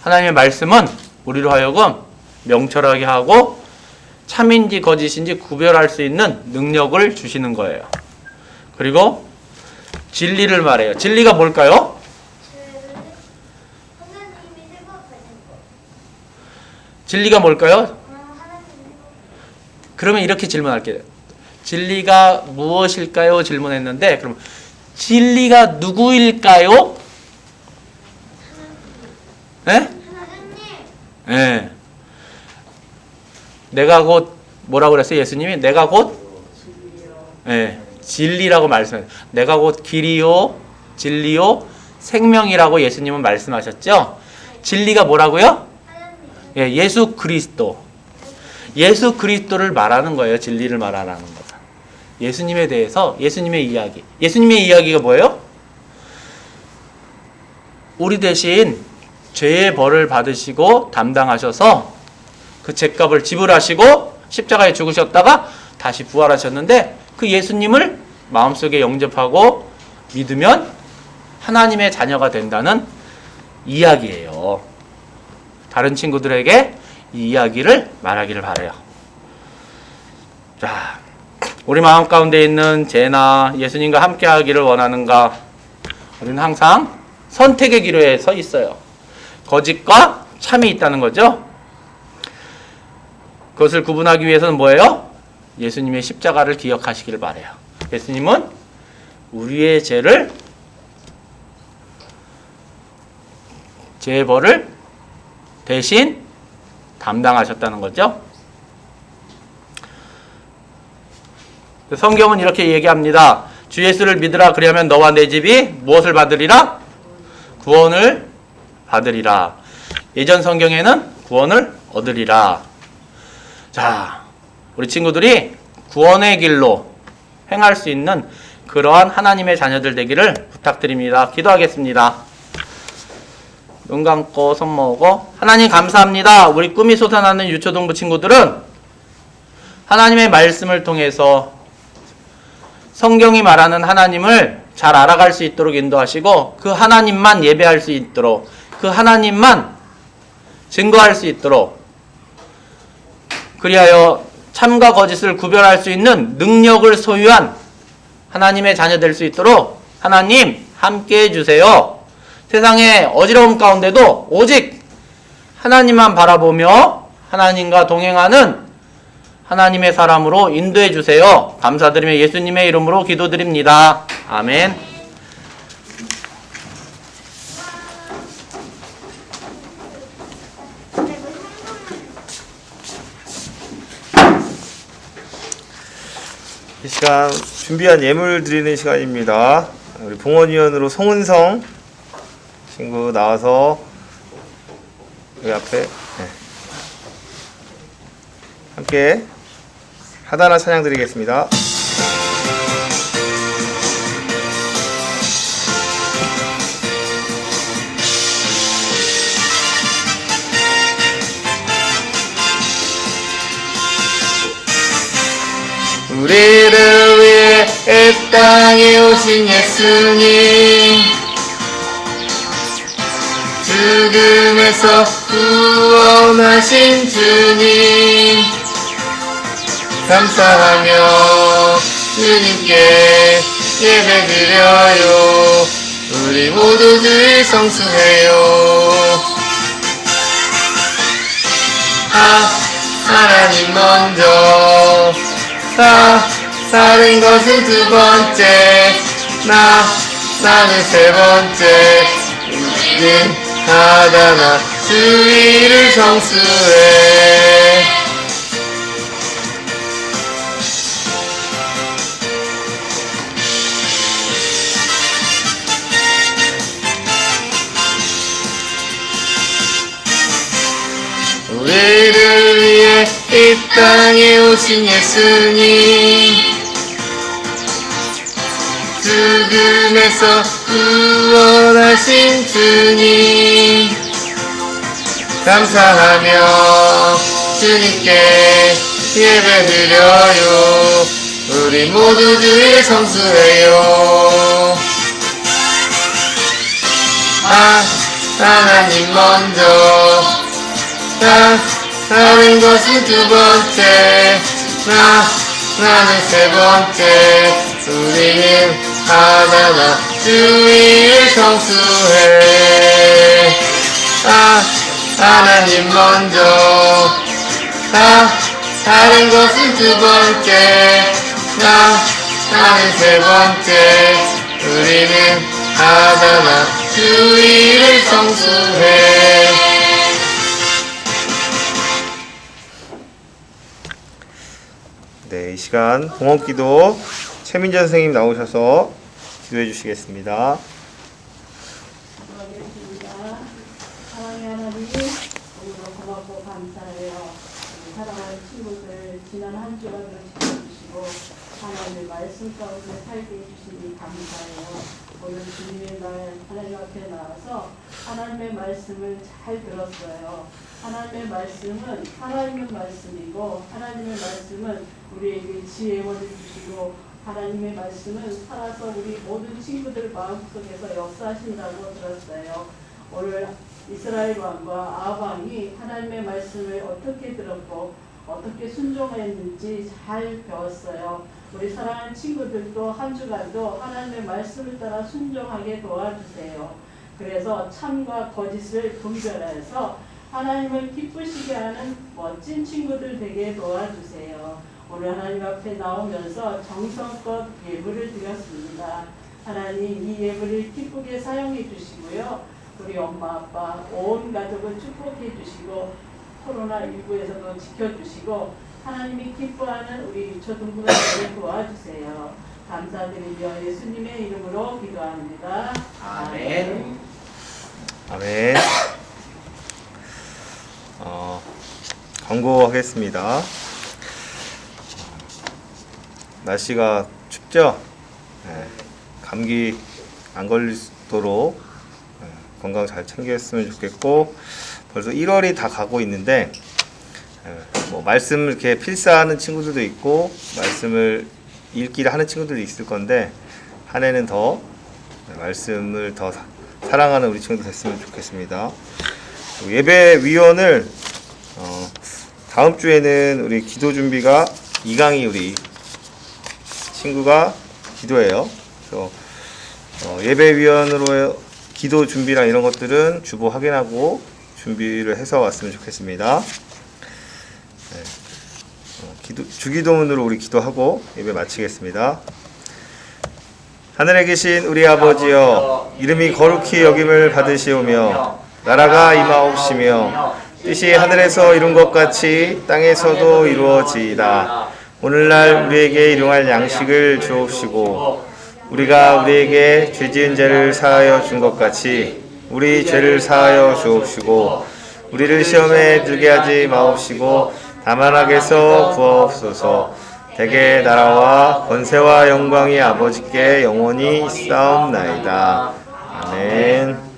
하나님의 말씀은 우리로 하여금 명철하게 하고 참인지 거짓인지 구별할 수 있는 능력을 주시는 거예요. 그리고 진리를 말해요. 진리가 뭘까요? 하나님이 생각하는 거. 진리가 뭘까요? 하나님이 그러면 이렇게 질문할게요. 진리가 무엇일까요? 질문했는데 그럼 진리가 누구일까요? 예? 하나님. 예. 내가 곧 뭐라고 그랬어요? 예수님이 내가 곧 진리라고 말씀해요. 내가 곧 길이요, 진리요, 생명이라고 예수님은 말씀하셨죠? 진리가 뭐라고요? 하나님. 예수 그리스도. 예수 그리스도를 말하는 거예요. 진리를 말하라는 것은. 예수님에 대해서 예수님의 이야기. 예수님의 이야기가 뭐예요? 우리 대신 죄의 벌을 받으시고 담당하셔서 그 죄값을 지불하시고 십자가에 죽으셨다가 다시 부활하셨는데 그 예수님을 마음속에 영접하고 믿으면 하나님의 자녀가 된다는 이야기예요. 다른 친구들에게 이 이야기를 말하기를 바라요. 자, 우리 마음 가운데 있는 죄나 예수님과 함께 하기를 원하는가? 우리는 항상 선택의 기로에 서 있어요. 거짓과 참이 있다는 거죠. 그것을 구분하기 위해서는 뭐예요? 예수님의 십자가를 기억하시기를 바라요. 예수님은 우리의 죄의 벌을 대신 담당하셨다는 거죠. 성경은 이렇게 얘기합니다. 주 예수를 믿으라. 그리하면 너와 내 집이 무엇을 받으리라? 구원을 받으리라. 예전 성경에는 구원을 얻으리라. 자, 우리 친구들이 구원의 길로 행할 수 있는 그러한 하나님의 자녀들 되기를 부탁드립니다. 기도하겠습니다. 눈 감고 손 모으고. 하나님 감사합니다. 우리 꿈이 솟아나는 유초동부 친구들은 하나님의 말씀을 통해서 성경이 말하는 하나님을 잘 알아갈 수 있도록 인도하시고 그 하나님만 예배할 수 있도록 그 하나님만 증거할 수 있도록 그리하여 참과 거짓을 구별할 수 있는 능력을 소유한 하나님의 자녀 될 수 있도록 하나님 함께 해주세요. 세상의 어지러움 가운데도 오직 하나님만 바라보며 하나님과 동행하는 하나님의 사람으로 인도해 주세요. 감사드리며 예수님의 이름으로 기도드립니다. 아멘. 이 시간 준비한 예물 드리는 시간입니다. 우리 봉헌위원으로 송은성 친구 나와서 여기 앞에 함께 하다나 찬양 드리겠습니다. 우리를 위해 이 땅에 오신 예수님, 죽음에서 구원하신 주님, 감사하며 주님께 예배드려요. 우리 모두 주의 성수해요. 하나님 먼저, 다른 것은 두 번째, 나는 세 번째. 우리는 하다나 주의를 성수해. 우리를 위해 이 땅에 오신 예수님, 죽음에서 구원하신 주님, 감사하며 주님께 예배드려요. 우리 모두 주의 성수해요. 하나님 먼저, 다른 것은 두 번째, 나는 세 번째. 우리는 하나나 주의를 성수해. 하나님 먼저, 다른 것은 두 번째, 나는 세 번째. 우리는 하나나 주의를 성수해. 네, 이 시간 봉헌기도 최민전 선생님 나오셔서 기도해 주시겠습니다. 사랑의 하나님, 오늘도 고맙고 감사해요. 사랑하는 친구들 지난 한 주간을 지켜주시고 하나님의 말씀 가운데 살게 해주시니 감사해요. 오늘 주님의 날 하나님 앞에 나와서 하나님의 말씀을 잘 들었어요. 하나님의 말씀은 하나님의 말씀이고, 하나님의 말씀은 우리에게 지혜원을 주시고, 하나님의 말씀은 살아서 우리 모든 친구들 마음속에서 역사하신다고 들었어요. 오늘 이스라엘 왕과 아합 왕이 하나님의 말씀을 어떻게 들었고 어떻게 순종했는지 잘 배웠어요. 우리 사랑하는 친구들도 한 주간도 하나님의 말씀을 따라 순종하게 도와주세요. 그래서 참과 거짓을 분별해서 하나님을 기쁘시게 하는 멋진 친구들 되게 도와주세요. 오늘 하나님 앞에 나오면서 정성껏 예물을 드렸습니다. 하나님 이 예물을 기쁘게 사용해 주시고요. 우리 엄마 아빠 온 가족을 축복해 주시고 코로나19에서도 지켜주시고 하나님이 기뻐하는 우리 유초등부가 되게 도와주세요. 감사드리며 예수님의 이름으로 기도합니다. 아멘. 아멘. 광고하겠습니다. 날씨가 춥죠? 네, 감기 안 걸리도록 건강 잘 챙겼으면 좋겠고, 벌써 1월이 다 가고 있는데 뭐 말씀을 이렇게 필사하는 친구들도 있고 말씀을 읽기를 하는 친구들도 있을 건데, 한 해는 더 말씀을 더 사랑하는 우리 친구들 됐으면 좋겠습니다. 예배위원을 다음 주에는 우리 기도 준비가 이강희 우리 친구가 기도해요. 그래서 예배위원으로 기도 준비랑 이런 것들은 주보 확인하고 준비를 해서 왔으면 좋겠습니다. 네. 주기도문으로 우리 기도하고 예배 마치겠습니다. 하늘에 계신 우리 아버지여, 이름이 거룩히 여김을 받으시오며 나라가 임하옵시며 뜻이 하늘에서 이룬 것 같이 땅에서도 이루어지이다. 오늘날 우리에게 일용할 양식을 주옵시고, 우리가 우리에게 죄지은 죄를 사하여 준 것 같이 우리 죄를 사하여 주옵시고, 우리를 시험에 들게 하지 마옵시고 다만 악에서 구하옵소서. 대개의 나라와 권세와 영광이 아버지께 영원히 있사옵나이다. 아멘.